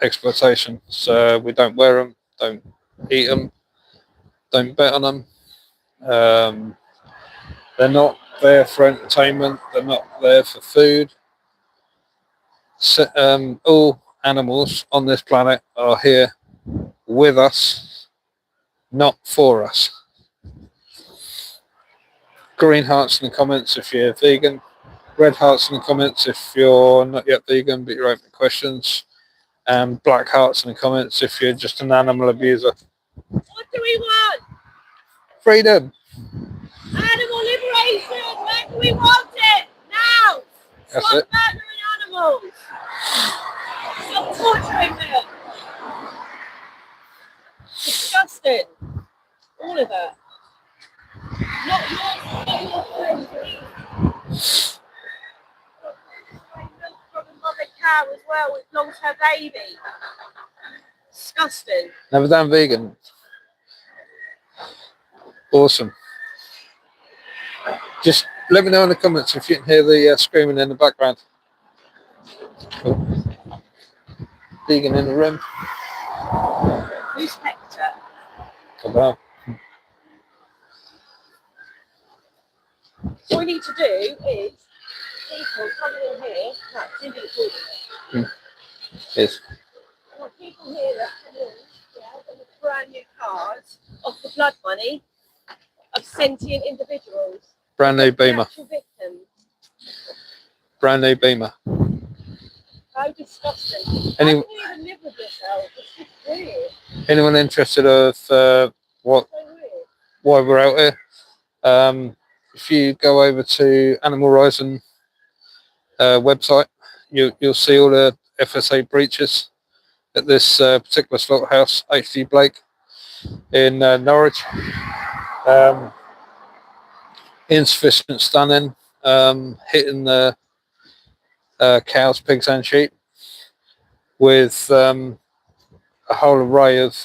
exploitation. So we don't wear them, don't eat them, don't bet on them. They're not there for entertainment. They're not there for food. So, all animals on this planet are here with us, not for us. Green hearts in the comments if you're vegan. Red hearts in the comments if you're not yet vegan but you're open to questions. And black hearts in the comments if you're just an animal abuser. What do we want? Freedom. Animal liberation. When do we want it? Now. That's Stop it. murdering animals. Stop torturing them. Disgusting. All of it. Not your friends. Milk from a mother cow as well, which belongs to her baby. Disgusting. Never done vegan. Awesome. Just let me know in the comments if you can hear the screaming in the background. Cool. Vegan in the room. Who's Hector? Wow. What we need to do is people coming in here. No, it's in the Yes. people here that come in, with brand new cards off the blood money of sentient individuals. Brand new Beamer. Actual victims. Brand new Beamer. How disgusting. Any, How can you even live with yourself? It's just weird. anyone interested of what So weird. why we're out here? If you go over to Animal Rising website, you'll see all the FSA breaches at this particular slaughterhouse, HD Blake, in Norwich. Insufficient stunning, hitting the cows, pigs, and sheep with a whole array of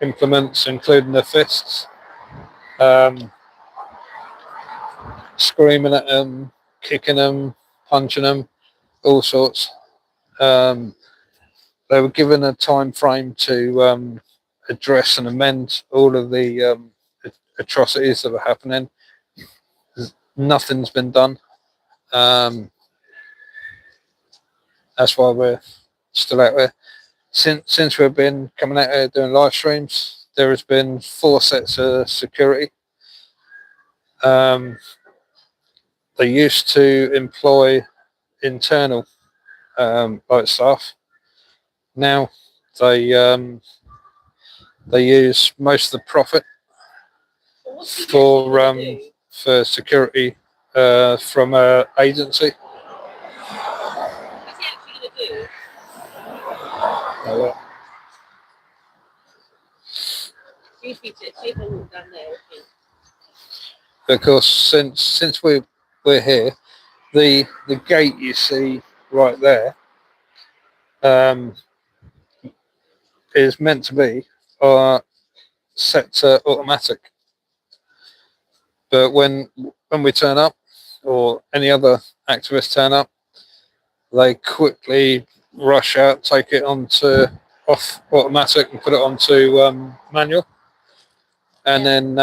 implements, including the fists, screaming at them, kicking them, punching them, all sorts. They were given a time frame to address and amend all of the atrocities that were happening. Nothing's been done. That's why we're still out there. Since we've been coming out here doing live streams, there has been 4 sets of security. They used to employ internal boat staff. Now they use most of the profit But what's he actually gonna do? for security from an agency. What's he actually gonna do? She's been down there. Of course, since we're here, the gate you see right there is meant to be set to automatic. But when we turn up, or any other activists turn up, they quickly rush out, take it onto off automatic, and put it onto manual, and then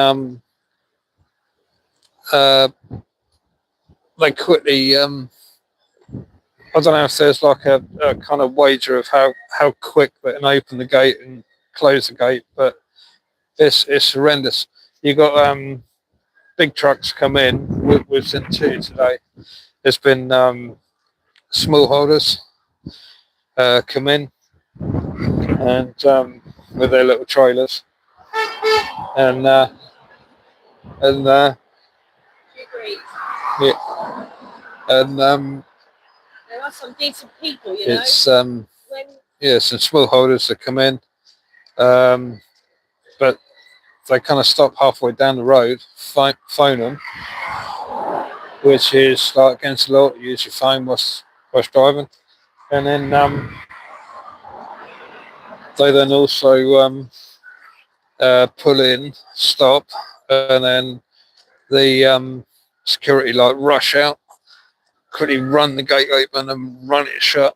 they quickly. I don't know if there's like a kind of wager of how quick they can open the gate and close the gate, but it's horrendous. You got big trucks come in. We've seen 2 today. There's been smallholders come in and with their little trailers and yeah, and there are some decent people, you know. it's When yeah, some smallholders that come in, but they kind of stop halfway down the road, phone them, which is like against the law. Use your phone whilst driving, and then they then also pull in, stop, and then the security like rush out, quickly run the gate open and run it shut.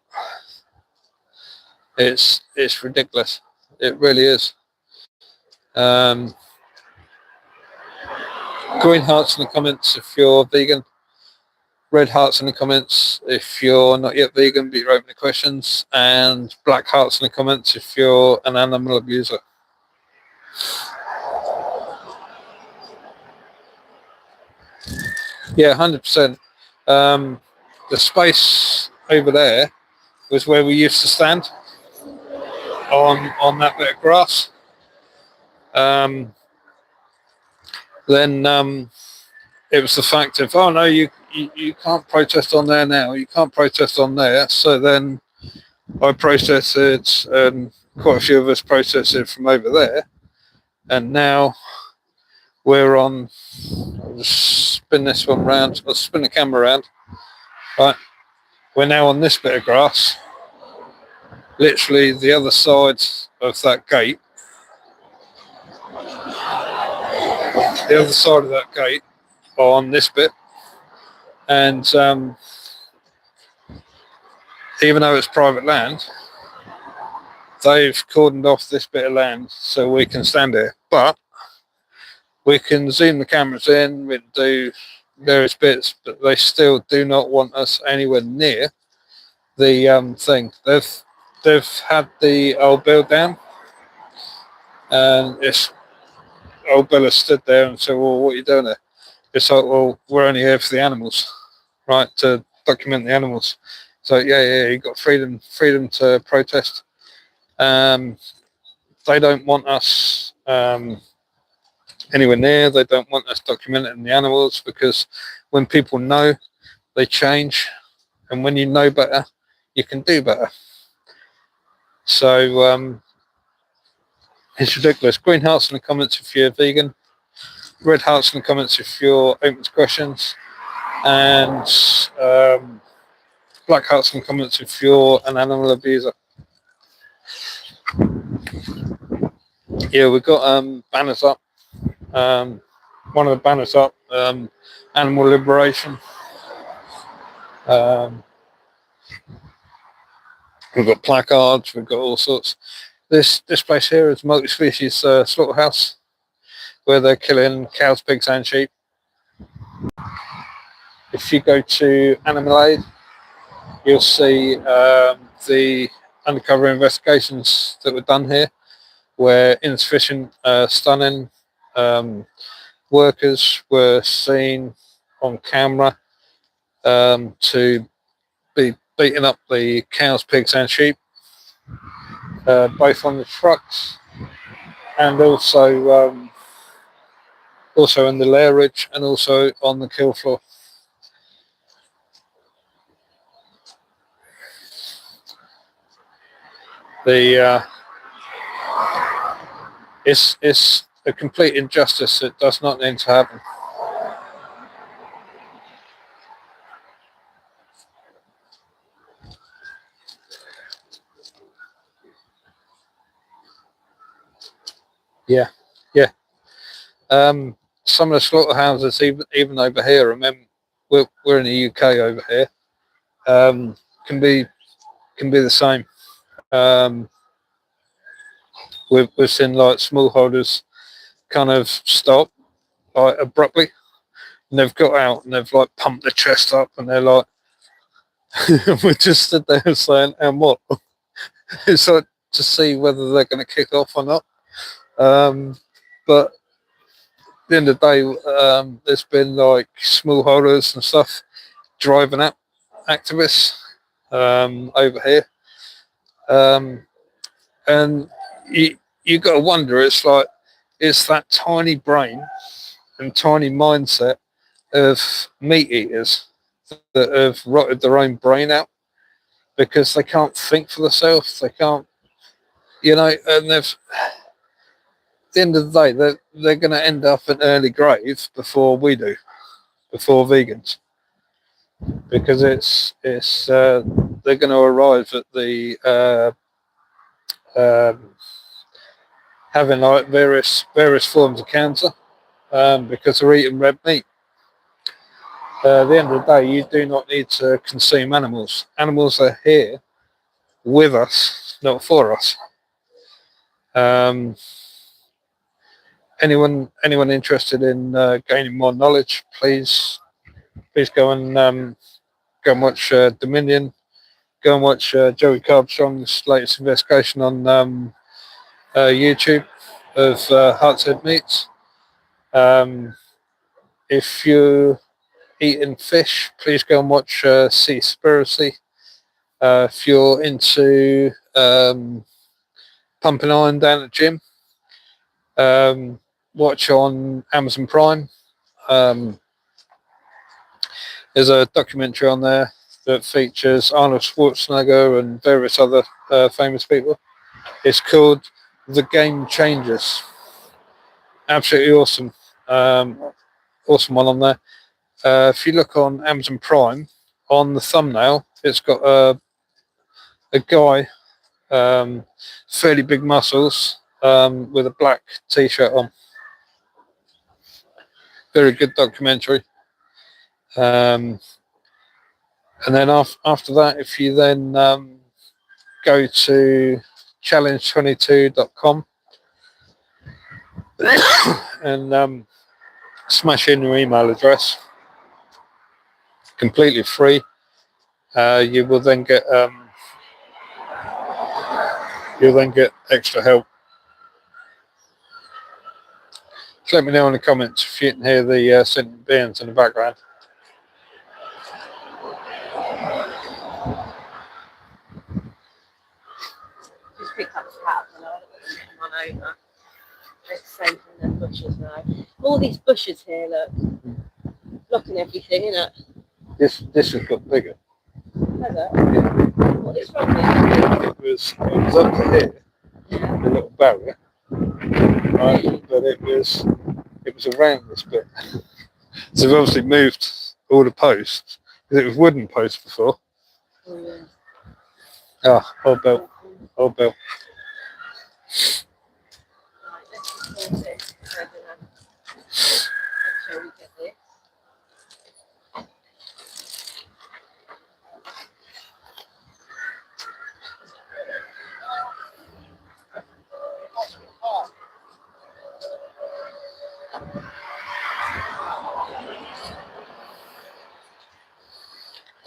It's ridiculous. It really is. Green hearts in the comments if you're vegan. Red hearts in the comments if you're not yet vegan but you're open to questions. And black hearts in the comments if you're an animal abuser. Yeah, 100%. The space over there was where we used to stand on that bit of grass. Then it was the fact of, oh no, you can't protest on there now, you can't protest on there. So then I protested, and quite a few of us protested from over there, and now we're on. I'll just spin this one round. I'll spin the camera around. Right, we're now on this bit of grass, literally the other side of that gate. The other side of that gate on this bit, and even though it's private land, they've cordoned off this bit of land so we can stand here. But we can zoom the cameras in, we can do various bits, but they still do not want us anywhere near the thing. They've had the old bill down, and it's old Bill has stood there and said, well, what are you doing there? It's like, well, we're only here for the animals. right, to document the animals. So yeah, you've got freedom to protest. They don't want us anywhere near. They don't want us documenting the animals, because when people know, they change, and when you know better, you can do better. So it's ridiculous. Green hearts in the comments if you're vegan. Red hearts in the comments if you're open to questions, and black hearts in the comments if you're an animal abuser. Yeah, we've got banners up. One of the banners up, animal liberation. We've got placards. We've got all sorts. This place here is multi-species slaughterhouse, where they're killing cows, pigs, and sheep. If you go to Animal Aid, you'll see the undercover investigations that were done here, where insufficient stunning workers were seen on camera to be beating up the cows, pigs, and sheep, both on the trucks and also in the lairage and also on the kill floor. It's a complete injustice. It does not need to happen. Yeah. Some of the slaughterhouses, even over here, remember we're in the UK over here, can be the same. We've seen like smallholders kind of stop like abruptly, and they've got out and they've like pumped their chest up, and they're like, we just stood there saying, and what? It's like to see whether they're going to kick off or not. But at the end of the day, there's been like smallholders and stuff driving out activists over here, and you got to wonder. It's that tiny brain and tiny mindset of meat eaters that have rotted their own brain out, because they can't think for themselves. They can't, and they've. At the end of the day, they're going to end up in early grave before we do, before vegans, because they're going to arrive at the having like various forms of cancer because they're eating red meat. At the end of the day, you do not need to consume animals. Animals are here with us, not for us. Anyone interested in gaining more knowledge, please go and watch Dominion. Go and watch Joey Carbstrong's latest investigation on YouTube of Heart's Head Meats. If you're eating fish, please go and watch Seaspiracy. If you're into pumping iron down at the gym, watch on Amazon Prime. There's a documentary on there that features Arnold Schwarzenegger and various other famous people. It's called The Game Changers. Absolutely awesome. Awesome one on there. If you look on Amazon Prime, on the thumbnail, it's got a guy, fairly big muscles, with a black t-shirt on. Very good documentary. And then after that, if you then go to challenge22.com and smash in your email address, completely free, you will then get extra help. So let me know in the comments if you can hear the sentient beings in the background. owner. It's the same from the bushes now. All these bushes here, look, blocking everything, innit? This has got bigger. Has it? What is wrong with It was up to here, a little barrier, right? But it was around this bit. So we've obviously moved all the posts because it was wooden posts before. it? Ah, old Bill, old Bill. Right, let's just pause this. We're gonna make sure we get this.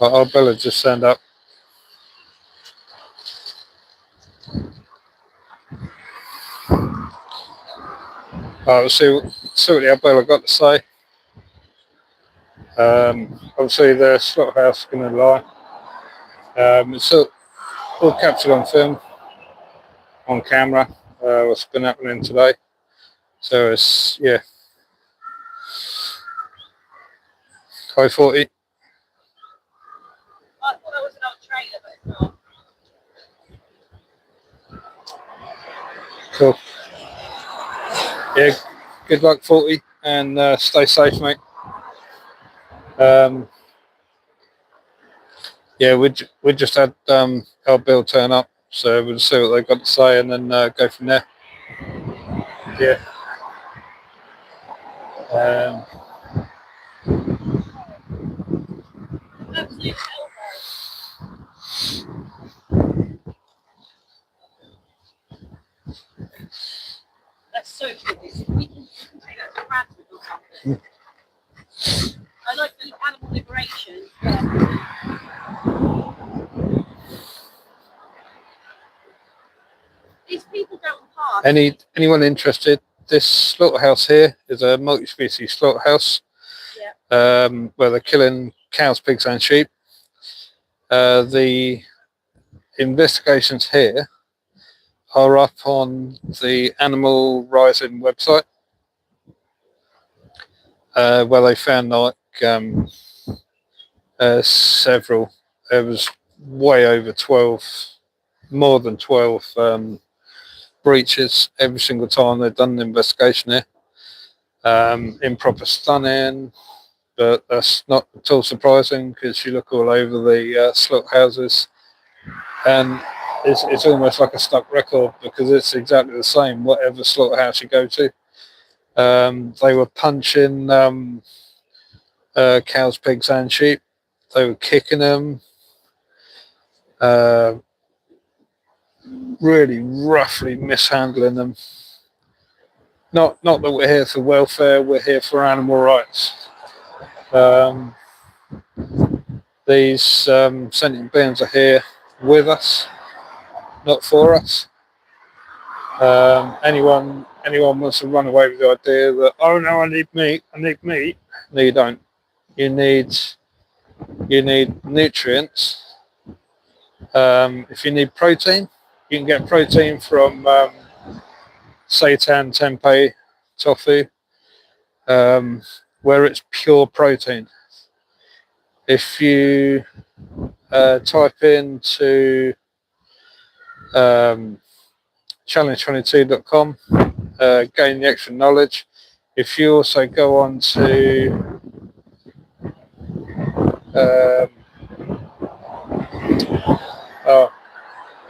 Old Bill had just signed up. We'll see what the old Bill got to say. Obviously the slaughterhouse is going to lie. It's all captured on film, on camera. What's been happening today? So it's high 40. I thought that was an old trailer, but it's not. Cool. Yeah, good luck 40 and stay safe, mate. Yeah, we just had our Bill turn up, so we'll see what they've got to say and then go from there. Yeah. Absolute hellhole. That's so good. This. We can take that to Bradford or something. I like the animal liberation. These people don't pass. Anyone interested? This slaughterhouse here is a multi-species slaughterhouse. Yeah. Where they're killing cows, pigs, and sheep. The investigations here are up on the Animal Rising website, where they found several. There was way over 12, more than 12 breaches every single time they've done an investigation here. Improper stunning, but that's not at all surprising because you look all over the slaughterhouses and it's almost like a stuck record because it's exactly the same whatever slaughterhouse you go to. They were punching cows, pigs and sheep. They were kicking them, really roughly mishandling them. Not that we're here for welfare, we're here for animal rights. These sentient beings are here with us, not for us. Anyone wants to run away with the idea that, oh no, I need meat. No, you don't. You need nutrients. If you need protein, you can get protein from seitan, tempeh, tofu, where it's pure protein. If you type into challenge22.com, gain the extra knowledge. If you also go on to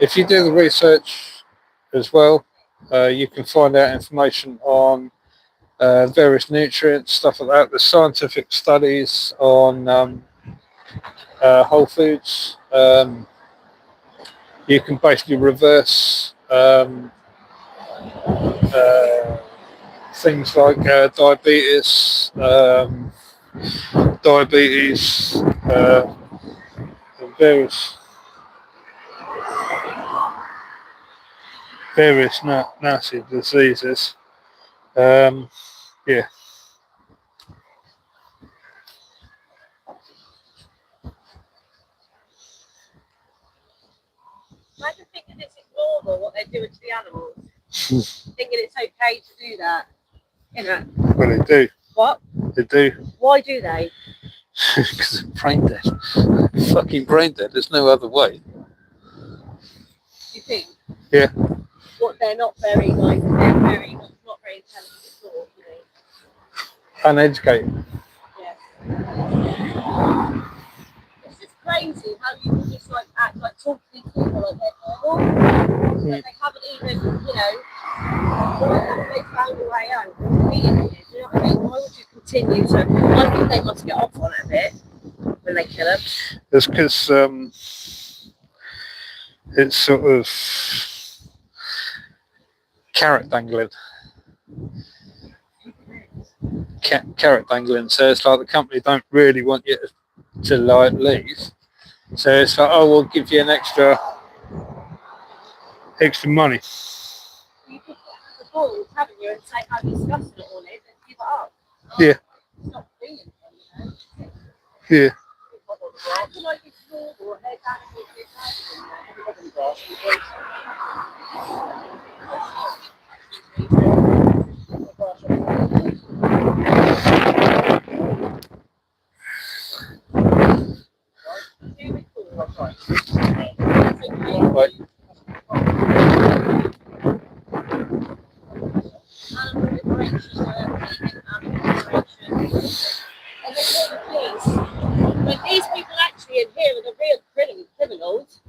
if you do the research as well, you can find out information on various nutrients, stuff like that. There's scientific studies on whole foods. You can basically reverse things like diabetes, various nasty diseases. Yeah. Imagine thinking this is normal, what they're doing to the animals. thinking it's okay to do that. You know. Well, they do. What? They do. Why do they? Because they're brain dead. Fucking brain dead. There's no other way. You think? Yeah. What, they're not very like they're very not very intelligent at all, you know. Uneducated. Yeah. It's just crazy how you can just like act like talk to these people like they're normal. Like they haven't even, you know, they found a way out. Do you know what I mean? Why would you continue to? I think they must get off on it a bit when they kill them. It's because it's sort of carrot dangling. Carrot dangling. So it's like the company don't really want you to like leave. So it's like, oh, we'll give you an extra money. You could have the balls, haven't you, and say how disgusting it all is and give it up. Yeah. Stop doing it, you know. Yeah. How can I be normal and they're down with this Right. animal liberation, and they say, please, but these people actually in here are the real criminals.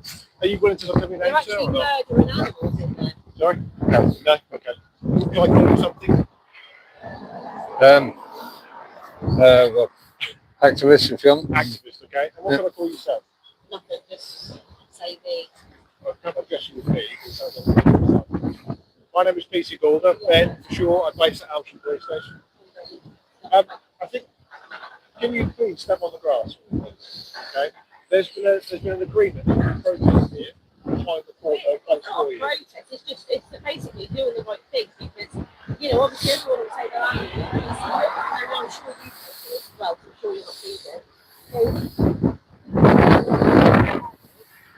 Are you willing to look at me They're later actually or not? murdering animals in there. Sorry? No. Okay. Can I call you something? Well, activist if you want. Activist, okay? And what can I call yourself? Nothing, just say me. I can't address you with me. My name is Peter Golder. Ben, for sure, I'm based at Alton Police Station. I think, can you please step on the grass? Okay? There's been an agreement to protest here behind the court It's close not for a you. protest, it's basically doing the right thing because, you know, obviously everyone will say they're animals, and I'm sure you do as well, I'm sure you're not vegan.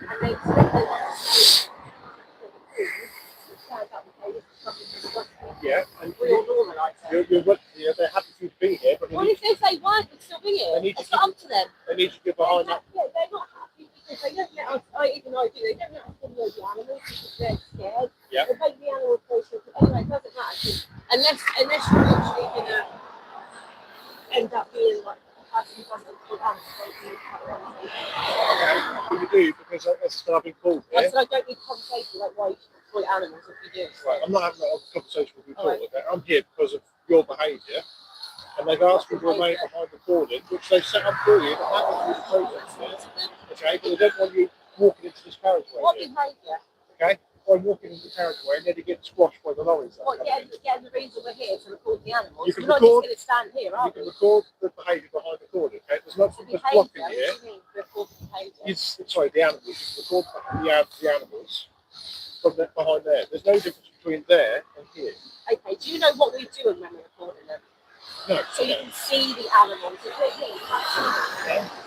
And they say they want to say Yeah, and we all normalise it. they're happy for you to be here, but What if they say why they're still being here? It's not up to them. they need to get behind that. Yeah, they're not happy because they don't let us, even though I do, they don't let us follow the animals because they're scared. Yeah. They make the animal process, but anyway, it doesn't matter. Unless you're actually going to end up being like a person who doesn't call animals. You do, because that's what I've been called I here. said I don't need conversation like why you should exploit animals if you do. Right, I'm not having a conversation with you at all. Alright. Okay? I'm here because of your behaviour, and they've asked me to remain behind the cordon, which they've set up for you. They're happy for you to protest this, okay? But they don't want you walking into this carriageway. What here, behaviour? okay? I'm walking into the carriageway and then you get squashed by the lorries. that What, come in. yeah, the reason we're here is to record the animals. You can We're not record- just going to stand here, You are can we? record the behaviour behind the cordon, okay? There's nothing The that's behaviour, blocking what do here. you mean record the behaviour? Sorry, the animals. You can record the animals from behind there. There's no difference between there and here. Okay, do you know what we're doing when we're recording them? No. So you can see the animals. It's what we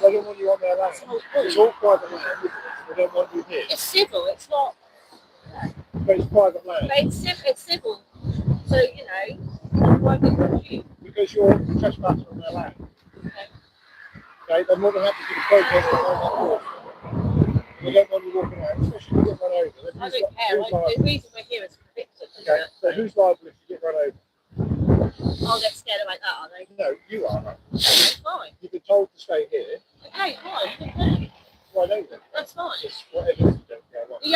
They don't want you on their land. That's the whole point. It's all private land, isn't it? They don't want you here. It's civil, it's not, But it's private land. but it's civil. So, you know, why would we you? Because you're trespassing on their land. Okay? They're more than happy to protest behind that wall. They don't want you walking out, especially if you get run over. Then I who's don't care. liable? The reason we're here is for victims. Okay, so who's liable if you get run over? Oh, they're scared about that, are they? No, you are. That's fine. You've been told to stay here. Okay, fine. Why don't you? That's fine. It's whatever you don't care about. The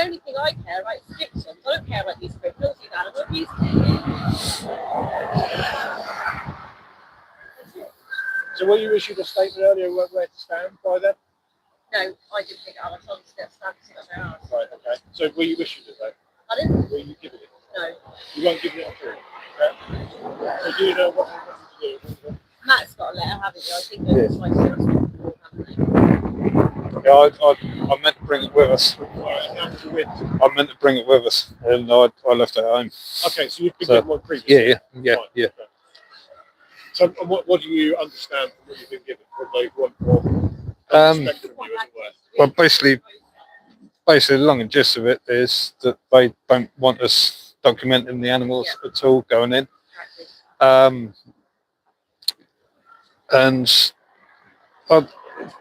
only thing I care about is victims. I don't care about these criminals, these animal abuse. So were you issued a statement earlier where to stand by them? No, I didn't pick it up. I told them to stand sitting on their arms. Right, okay. So were you issued it though? I didn't. Were you given it? No. You weren't given it at all? Okay. So do you know what you want to do? Matt's got a letter, haven't you? I think that's my first one, haven't they? Yeah, I meant to bring it with us. Right, and after the wind. I meant to bring it with us, and I left it at home. Okay, so you've been So, given one previously? Yeah. Right, okay. So and what do you understand from what you've been given? What they want or expect from you, as it were? Well, basically, the long and gist of it is that they don't want us documenting the animals at all going in. Exactly. And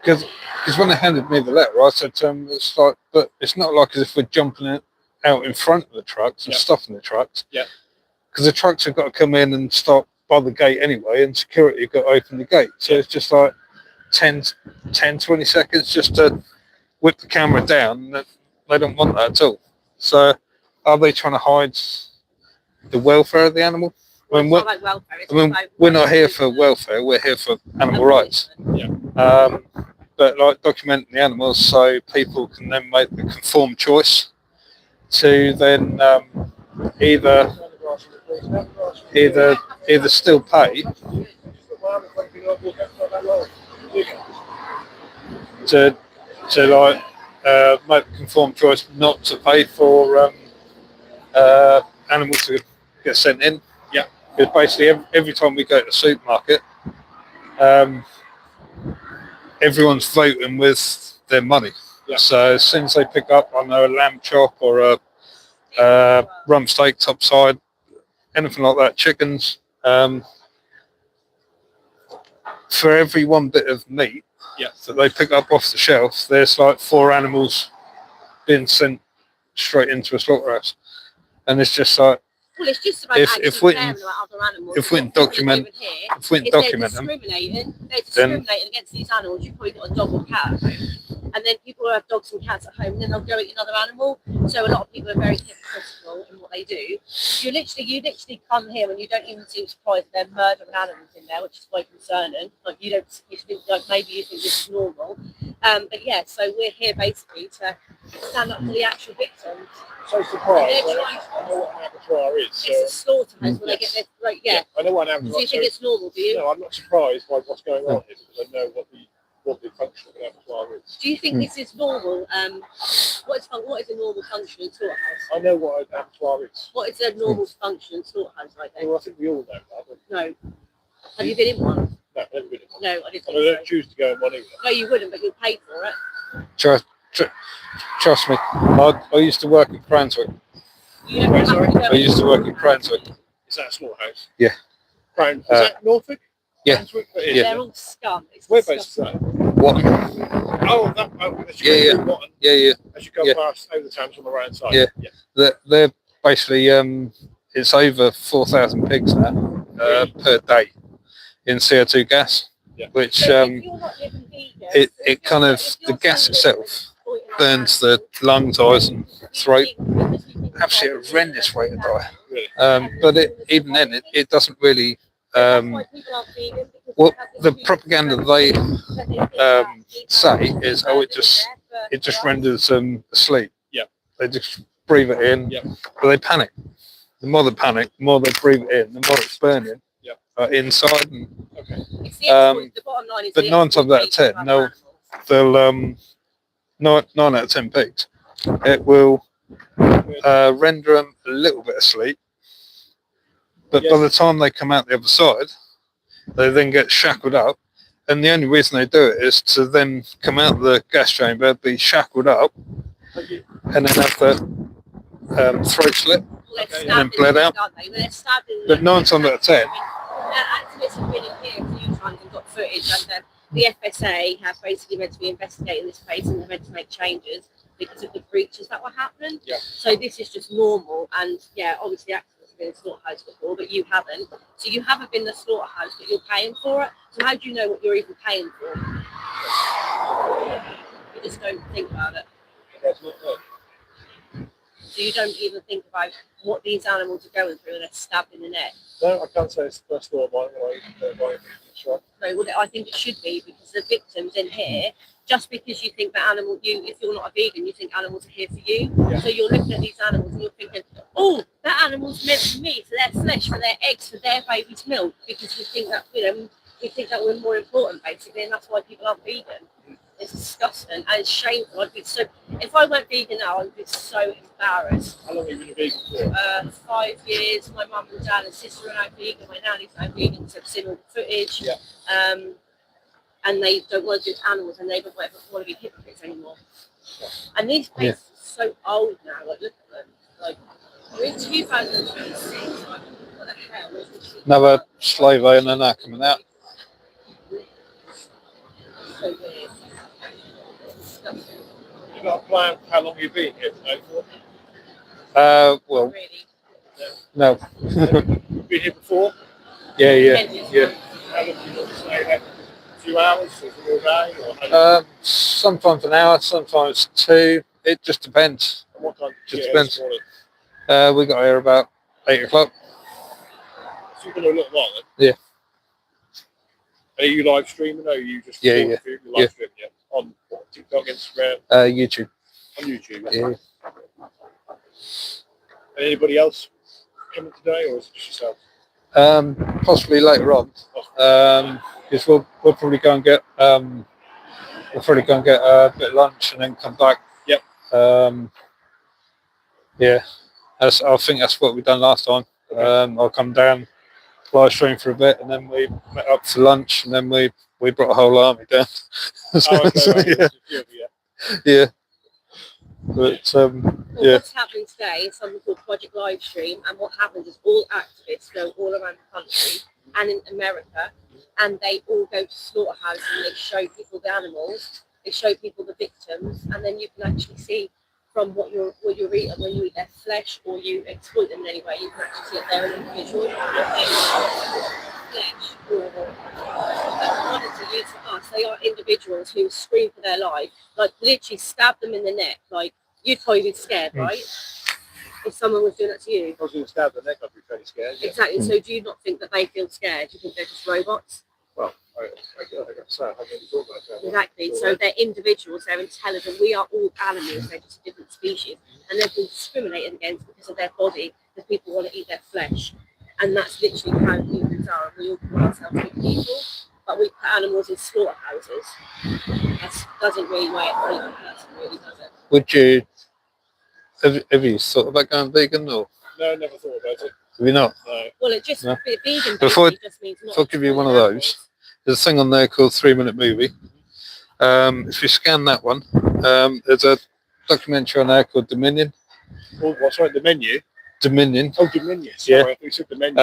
because when they handed me the letter, I said to them, it's like, but it's not like as if we're jumping out in front of the trucks and stopping the trucks. Yeah. Because the trucks have got to come in and stop by the gate anyway, and security have got to open the gate. So it's just like 10, 20 seconds just to whip the camera down. They don't want that at all. So are they trying to hide the welfare of the animal? Well, it's not like welfare. It's about we're not here for welfare. We're here for animal rights. Yeah. But like documenting the animals so people can then make the conformed choice to then either still pay to like make the conformed choice not to pay for animals to get sent in. Yeah. Because basically every time we go to the supermarket, everyone's voting with their money. Yeah. So as soon as they pick up, I know, a lamb chop or a rump steak topside, anything like that, chickens, for every one bit of meat that they pick up off the shelf, there's like 4 animals being sent straight into a slaughterhouse. And it's just like, well, it's just about if we caring about other animals. if we can document them, they're discriminating against these animals. You've probably got a dog or cat at home, and then people who have dogs and cats at home, and then they'll go eat another animal. So a lot of people are very hypocritical in what they do. You literally come here and you don't even seem surprised they're murdering animals in there, which is quite concerning. Like you think like maybe you think this is normal, but yeah. So we're here basically to stand up for the actual victims. So surprised. I know what an abattoir is. It's a slaughterhouse where they get their throat. Yeah. I know what an abattoir is. Do you think it's normal? Do you? No, I'm not surprised by what's going on here because I know what the function of an abattoir is. Do you think this is normal? What is a normal function in slaughterhouse? I know what an abattoir is. What is a normal function in slaughterhouse? I think. Well, I think we all know that. No. Have you been in one? No, I've never been in one. No, I didn't. And I don't choose to go in one either. No, you wouldn't, but you'll pay for it. trust me, I used to work in Cranswick. You don't Wait, have sorry? to go I used to work in Cranswick. Is that a slaughterhouse? Yeah. Is that Norfolk? Yeah. Cranswick? Yeah. They're all scum. It's Where based is disgusting. that? What? Oh, as you Yeah, go through Watton, Yeah. as you go Yeah. past over the Thames on the right hand side. Yeah. They're basically it's over 4,000 pigs now per day in CO2 gas, which So if you're not living vegan, it kind of, the gas itself burns the lungs, eyes and throat. Absolutely horrendous way to die. Really? But even then, it doesn't really. What the propaganda they say is, oh, it just renders them asleep. Yeah. They just breathe it in, but they panic. The more they panic, the more they breathe it in, the more it's burning inside. And, but 9 times out of 10, they'll 9 out of 10 pigs, it will render them a little bit asleep. But by the time they come out the other side, they then get shackled up. And the only reason they do it is to then come out of the gas chamber, be shackled up, and then have the throat slit, and then bled out. But 9 times out of 10. Activists have been in here a few times and got footage, and the FSA have basically meant to be investigating this case and they're meant to make changes because of the breaches that were happening. Yeah. So this is just normal, and obviously activists have been in the slaughterhouse before, but you haven't. So you haven't been in the slaughterhouse, but you're paying for it. So how do you know what you're even paying for? You just don't think about it. So you don't even think about what these animals are going through and they're stabbed in the neck. No, I can't say it's the first thought of mine when I right. No, well, I think it should be, because the victims in here, just because you think that if you're not a vegan, you think animals are here for you. Yeah. So you're looking at these animals and you're thinking, oh, that animal's meant for me, for their flesh, for their eggs, for their baby's milk, because we think that, we think that we're more important, basically, and that's why people aren't vegan. It's disgusting and it's shameful. If I went vegan now, I'd be so embarrassed. How long have you been vegan for? 5 years. My mum and dad and sister are now vegan. My nanny's now vegan, so I've seen all the footage. Yeah. And they don't want to do animals, and they don't want to be hypocrites anymore. Yeah. And these places are so old now. Like, look at them. Like, We're in 2026. What the hell? Another slave owner now coming out. So weird. Disgusting. You got a plan for how long you've been here today for? Well, Really. no. You've been here before? Yeah. How long do you want to stay there? A few hours, or a full day, or how long? Sometimes an hour, sometimes two. It just depends. And what time did you Just get here this depends. morning? We got here about 8 o'clock. So you've been here a little while then? Yeah. Are you live streaming, or are you just Yeah. You're live streaming, yeah. On what, TikTok, Instagram, YouTube. on YouTube? Yeah. Anybody else coming today, or is it just yourself? Possibly later on. Because we'll probably go and get a bit of lunch and then come back. Yep. Yeah. I think that's what we done last time. Okay. I'll come down, live stream for a bit, and then we met up for lunch, and then we brought a whole army down. Oh, okay, right. Yeah. There's a few of you, yeah. Yeah. But Well, yeah. what's happening today is something called Project Livestream, and what happens is all activists go all around the country and in America, and they all go to slaughterhouses and they show people the animals, they show people the victims, and then you can actually see from what you're eating, when you eat their flesh or you exploit them in any way, you can actually see that they're an individual. Flesh or commodity used for us, they are individuals who scream for their life, like literally stab them in the neck, like you'd probably be scared, right? If someone was doing that to you. If I was going to stab the neck, I'd be fairly scared. Yeah. Exactly. So do you not think that they feel scared? Do you think they're just robots? Well, I got to say, I haven't really thought about that. Exactly. So they're individuals, they're intelligent. We are all animals, they're just a different species. And they've been discriminated against because of their body, because people want to eat their flesh. And that's literally how humans are. We all call ourselves good people, but we put animals in slaughterhouses. That doesn't really weigh it. Really does it. Would you have you thought about going vegan, or No, I never thought about it. have you not? No. Well, it just No. vegan Before- basically just means not. if I give you one of exploiting those, there's a thing on there called 3-Minute Movie. If you scan that one, there's a documentary on there called Dominion. Oh, what's right? The menu? Dominion. Oh, Dominion. Sorry, Yeah. I thought you said the menu.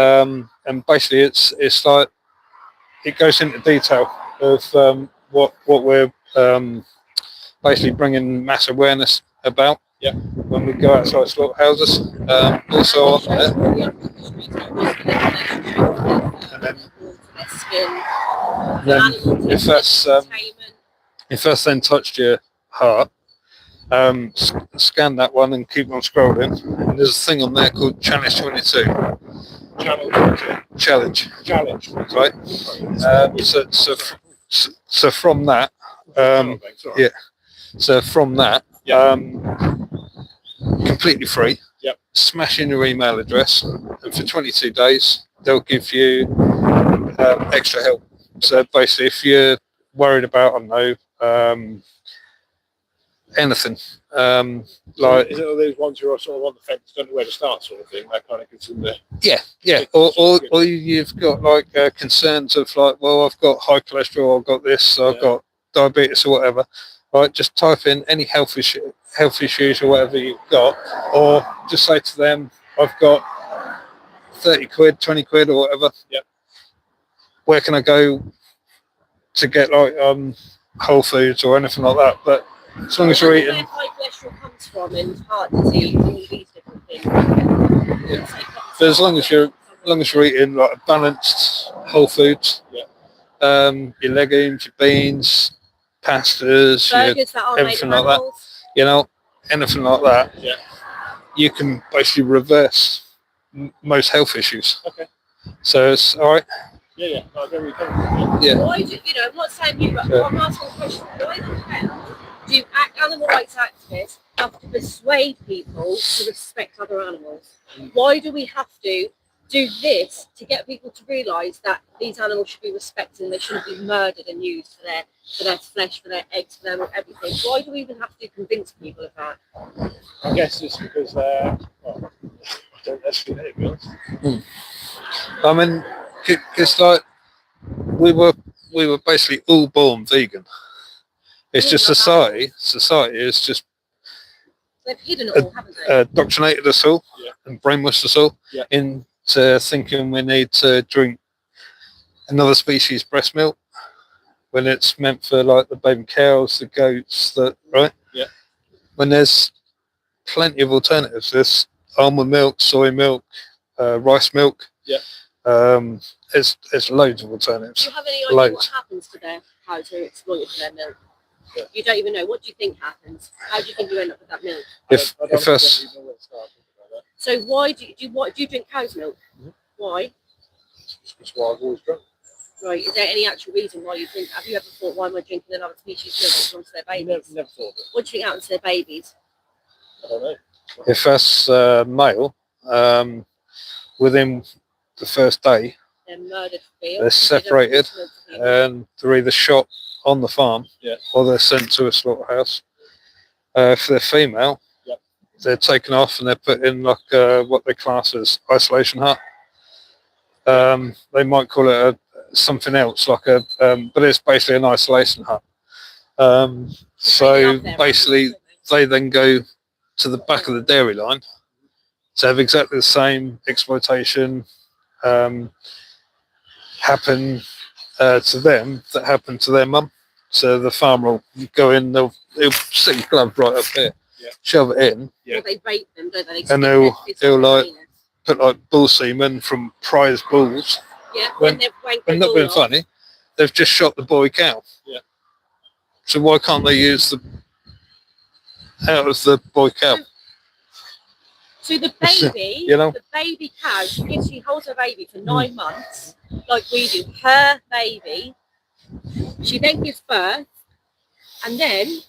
And basically it's like it goes into detail of what we're basically bringing mass awareness about. Yeah. When we go outside slaughterhouses, also on there. And then if that's then touched your heart, scan that one and keep on scrolling. And there's a thing on there called Challenge 22. Challenge. Right. So from that, yeah. So from that, completely free. Yep. Smash in your email address, and for 22 days they'll give you extra help. So basically, if you're worried about, I don't know, anything, like is it all those ones who are sort of on the fence, don't know where to start, sort of thing? That kind of gets in there. yeah, or you've got like concerns of like, well, I've got high cholesterol, I've got this, I've got diabetes or whatever. Right, just type in any health issues or whatever you've got, or just say to them, I've got 30 quid, 20 quid or whatever. Yep. Where can I go to get like Whole Foods or anything like that? But as long as you're eating, where high cholesterol comes from and heart disease and all these different things. but as long as you're eating like a balanced whole foods, your legumes, your beans, pastas, burgers that aren't everything made of like that. animals. You know, anything like that, Yeah. you can basically reverse most health issues. Okay. So it's all right. Yeah. No, very comfortable. Yeah. Why do I'm not saying you, but I'm asking a question. Why the hell do animal rights activists have to persuade people to respect other animals? Why do we have to do this to get people to realise that these animals should be respected and they shouldn't be murdered and used for their flesh, for their eggs, for their everything? Why do we even have to convince people of that? I guess it's because I don't actually know, to be honest. I mean, it's like we were basically all born vegan. It's just society is just They've hidden it all, haven't they? Indoctrinated us all Yeah. and brainwashed us all Yeah. into thinking we need to drink another species breast milk when it's meant for like the baby cows, the goats, right? Yeah. When there's plenty of alternatives. There's almond milk, soy milk, rice milk. Yeah. There's loads of alternatives. Do you have any idea Loads. what happens to their cows who are exploited for their milk? Yeah. You don't even know. What do you think happens? How do you think you end up with that milk? If I don't us, even know where to start thinking about that. So why do you drink cow's milk? Mhm. Why? It's what I've always drunk. Right. Is there any actual reason why you think? Have you ever thought, why am I drinking another species milk that belongs to their babies? Never thought of it. What do you think happens to their babies? I don't know. if us male, within the first day, They're murdered for veal. they're separated and they're either shot on the farm Yeah. or they're sent to a slaughterhouse. If they're female, Yeah. they're taken off and they're put in like what they class as isolation hut. They might call it something else, like but it's basically an isolation hut. So basically, they then go to the back of the dairy line to have exactly the same exploitation happen to them that happened to their mum. So the farmer will go in, they'll stick your glove right up here, Yeah. shove it in, Yeah. Well, they rape them, don't they? And they'll like put like bull semen from prize bulls. Yeah, when they've wanked And the not being bull off. funny, they've just shot the boy cow. Yeah. So why can't they use the out of the boy cow? So the baby, You know? the baby cow, she holds her baby for 9 months, like we do. Her baby, she then gives birth, and then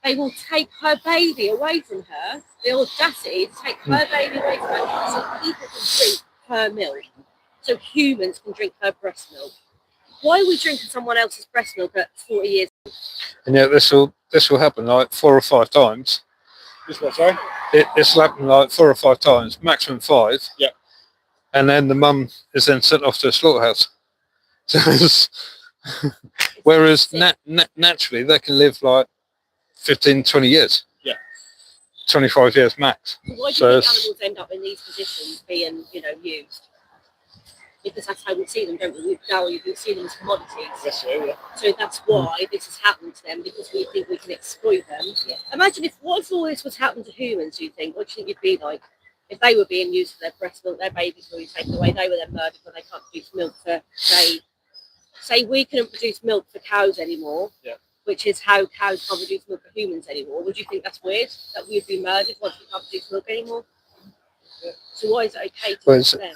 they will take her baby away from her. The audacity to take her baby away from her so people can drink her milk. So humans can drink her breast milk. Why are we drinking someone else's breast milk at 40 years? And yet this will happen like 4 or 5 times. This one, sorry? This will happen like 4 or 5 times, maximum 5. Yeah. And then the mum is then sent off to a slaughterhouse. So whereas naturally they can live like 15, 20 years. Yeah. 25 years max. Why do So you think it's- animals end up in these positions being, used? Because that's how we see them, don't we? We see them as commodities. Yes, sir, yeah. So that's why this has happened to them, because we think we can exploit them. Yeah. Imagine if all this was happening to humans, do you think? What do you think it'd be like? If they were being used for their breast milk, their babies were being taken away, they were then murdered when they can't produce milk for, say we couldn't produce milk for cows anymore, Yeah. which is how cows can't produce milk for humans anymore. Would you think that's weird, that we'd be murdered once we can't produce milk anymore? Yeah. So why is it okay to Well, do them?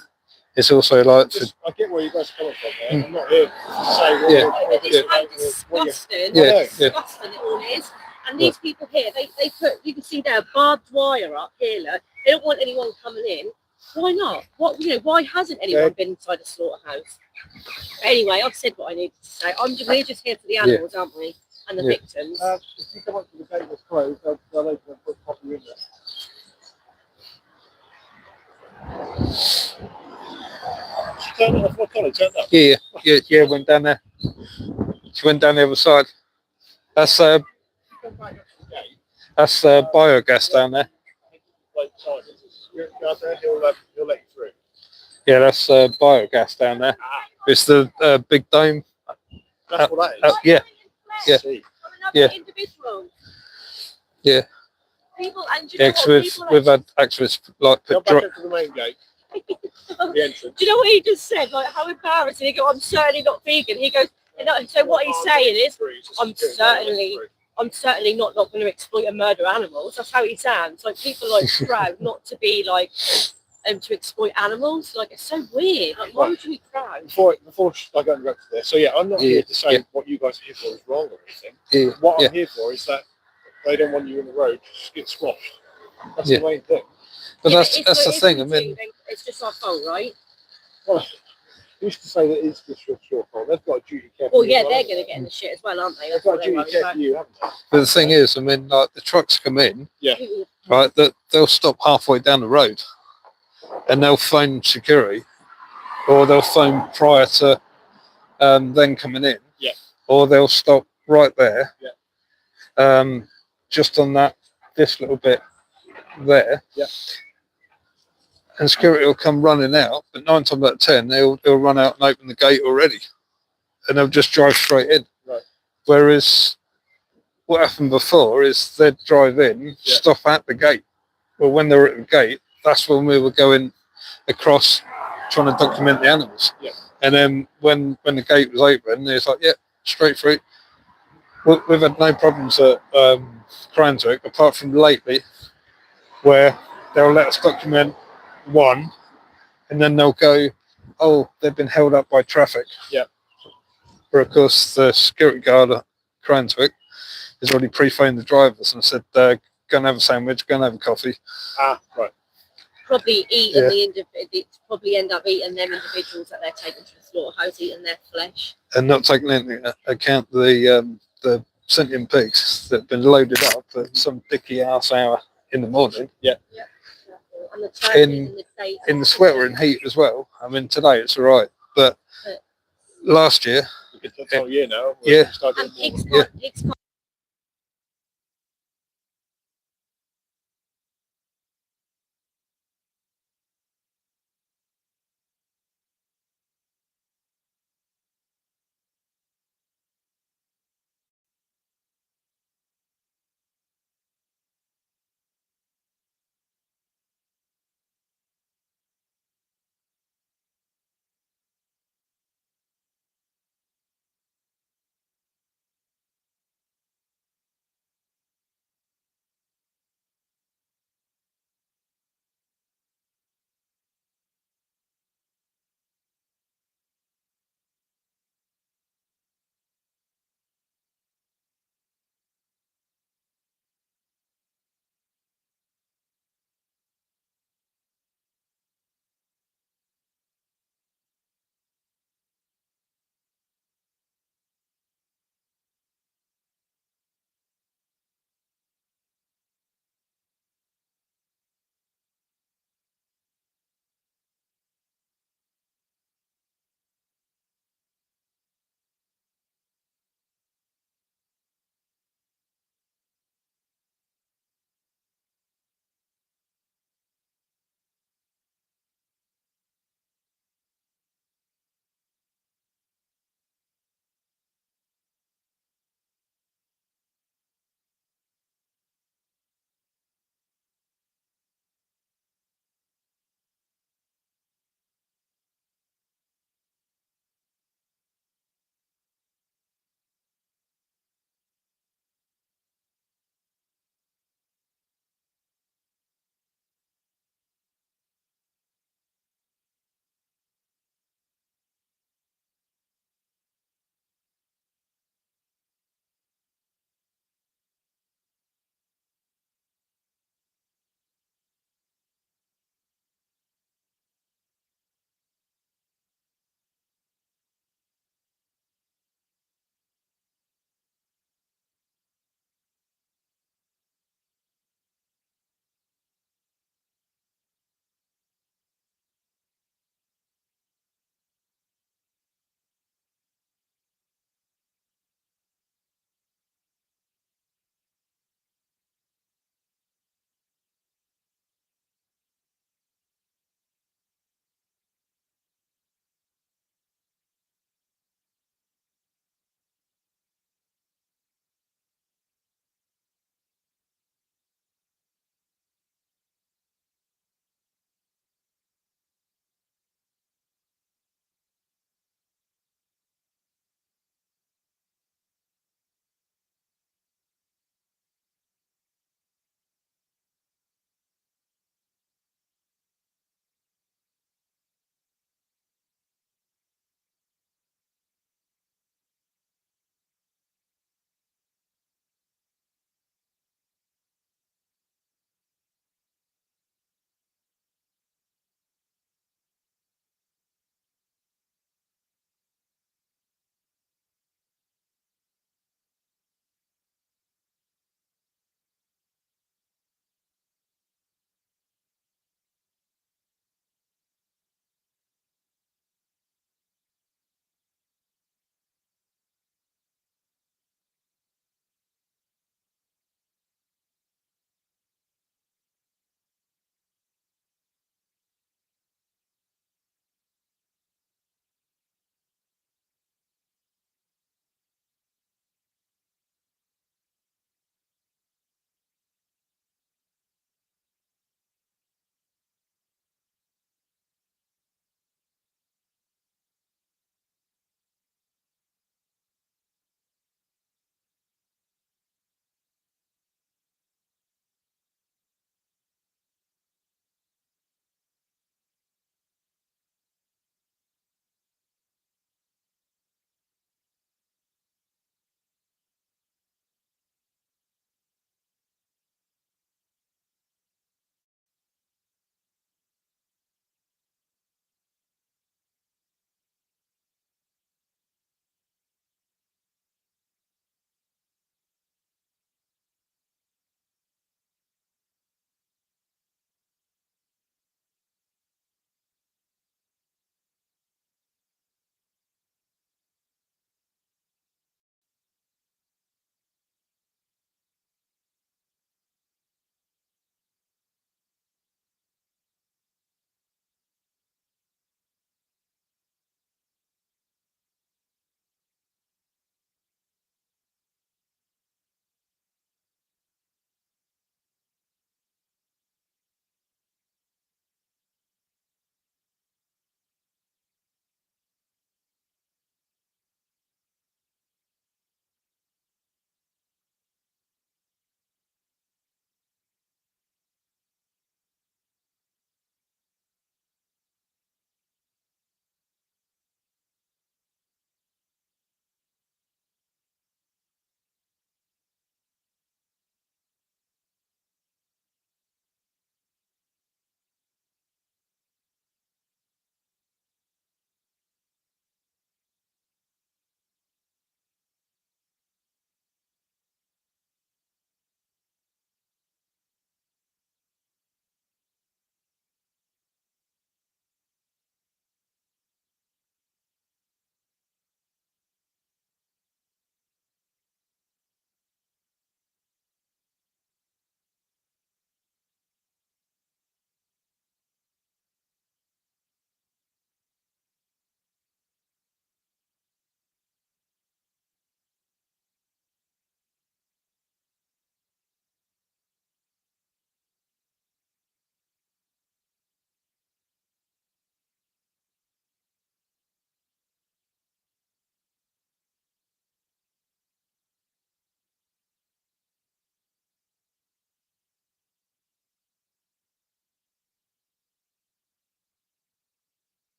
It's also like I get where you guys are coming from there. I'm not here to say what Yeah. what It's you're how doing, what you're- disgusting, Yeah, how disgusting it all is. And these people here, they put, you can see there, barbed wire up here. Look. They don't want anyone coming in. Why not? Why hasn't anyone been inside a slaughterhouse? Anyway, I've said what I needed to say. We're just here for the animals, aren't we? And the Yeah. victims. If you come up to the gate that's closed, they'll open and put coffee in there. Turn it off, what colour? Turn it up. Yeah, went down there. She went down the other side. That's Come back up to the gate. biogas down there. Like Simon, you're out there, he'll let you through. Yeah, that's biogas down there. Ah, It's the big dome. that's what that is. Yeah. Yeah. See. Yeah. Individuals. Yeah. People, and do you know Yeah, what? 'cause People we've had activists like Come put back up to the main gate, the entrance. Do you know what he just said? Like, how embarrassing. He goes, I'm certainly not vegan. He goes, so what he's saying is, I'm certainly not going to exploit and murder animals. That's how he sounds. Like, people are like proud not to be like, to exploit animals. Like, it's so weird. Like, why would you be proud? Before I go into this, so yeah, I'm not here to say what you guys are here for is wrong or anything. Yeah. What I'm here for is that they don't want you in the road, just get squashed. That's Yeah. the main thing. But Yeah, that's the if thing. we I mean, do, then it's just our fault, right? Well, who's to say that it's just your fault? They've got a duty care for Well, you yeah, as well, they're haven't going to they? get in the shit as well, aren't they? They've That's got what a they're duty worried care about. for you, haven't they? but the thing is, I mean, like the trucks come in, Yeah. right? That they'll stop halfway down the road, and they'll phone security, or they'll phone prior to them coming in, Yeah. or they'll stop right there, Yeah. just on this little bit there. Yeah. And security will come running out, but 9 times out of 10, they'll run out and open the gate already, and they'll just drive straight in. Right. Whereas what happened before is they'd drive in, stop at the gate. Well, when they were at the gate, that's when we were going across, trying to document the animals. Yeah. And then when the gate was open, it's like, yeah, straight through. We've had no problems at Cranswick, apart from lately, where they'll let us document one, and then they'll go, oh, they've been held up by traffic. Yeah. Where, of course, the security guard at Cranswick has already pre-phoned the drivers and said, go and have a sandwich, go and have a coffee. Ah, right. Probably eating probably end up eating them individuals that they're taking to the slaughterhouse, eating their flesh. And not taking into account the sentient pigs that have been loaded up at some dicky ass hour in the morning. Yeah. And the turkey in the sweltering heat as well. I mean, today it's all right, but last year, It's that time of year now. Yeah. Start and getting pigs more. can't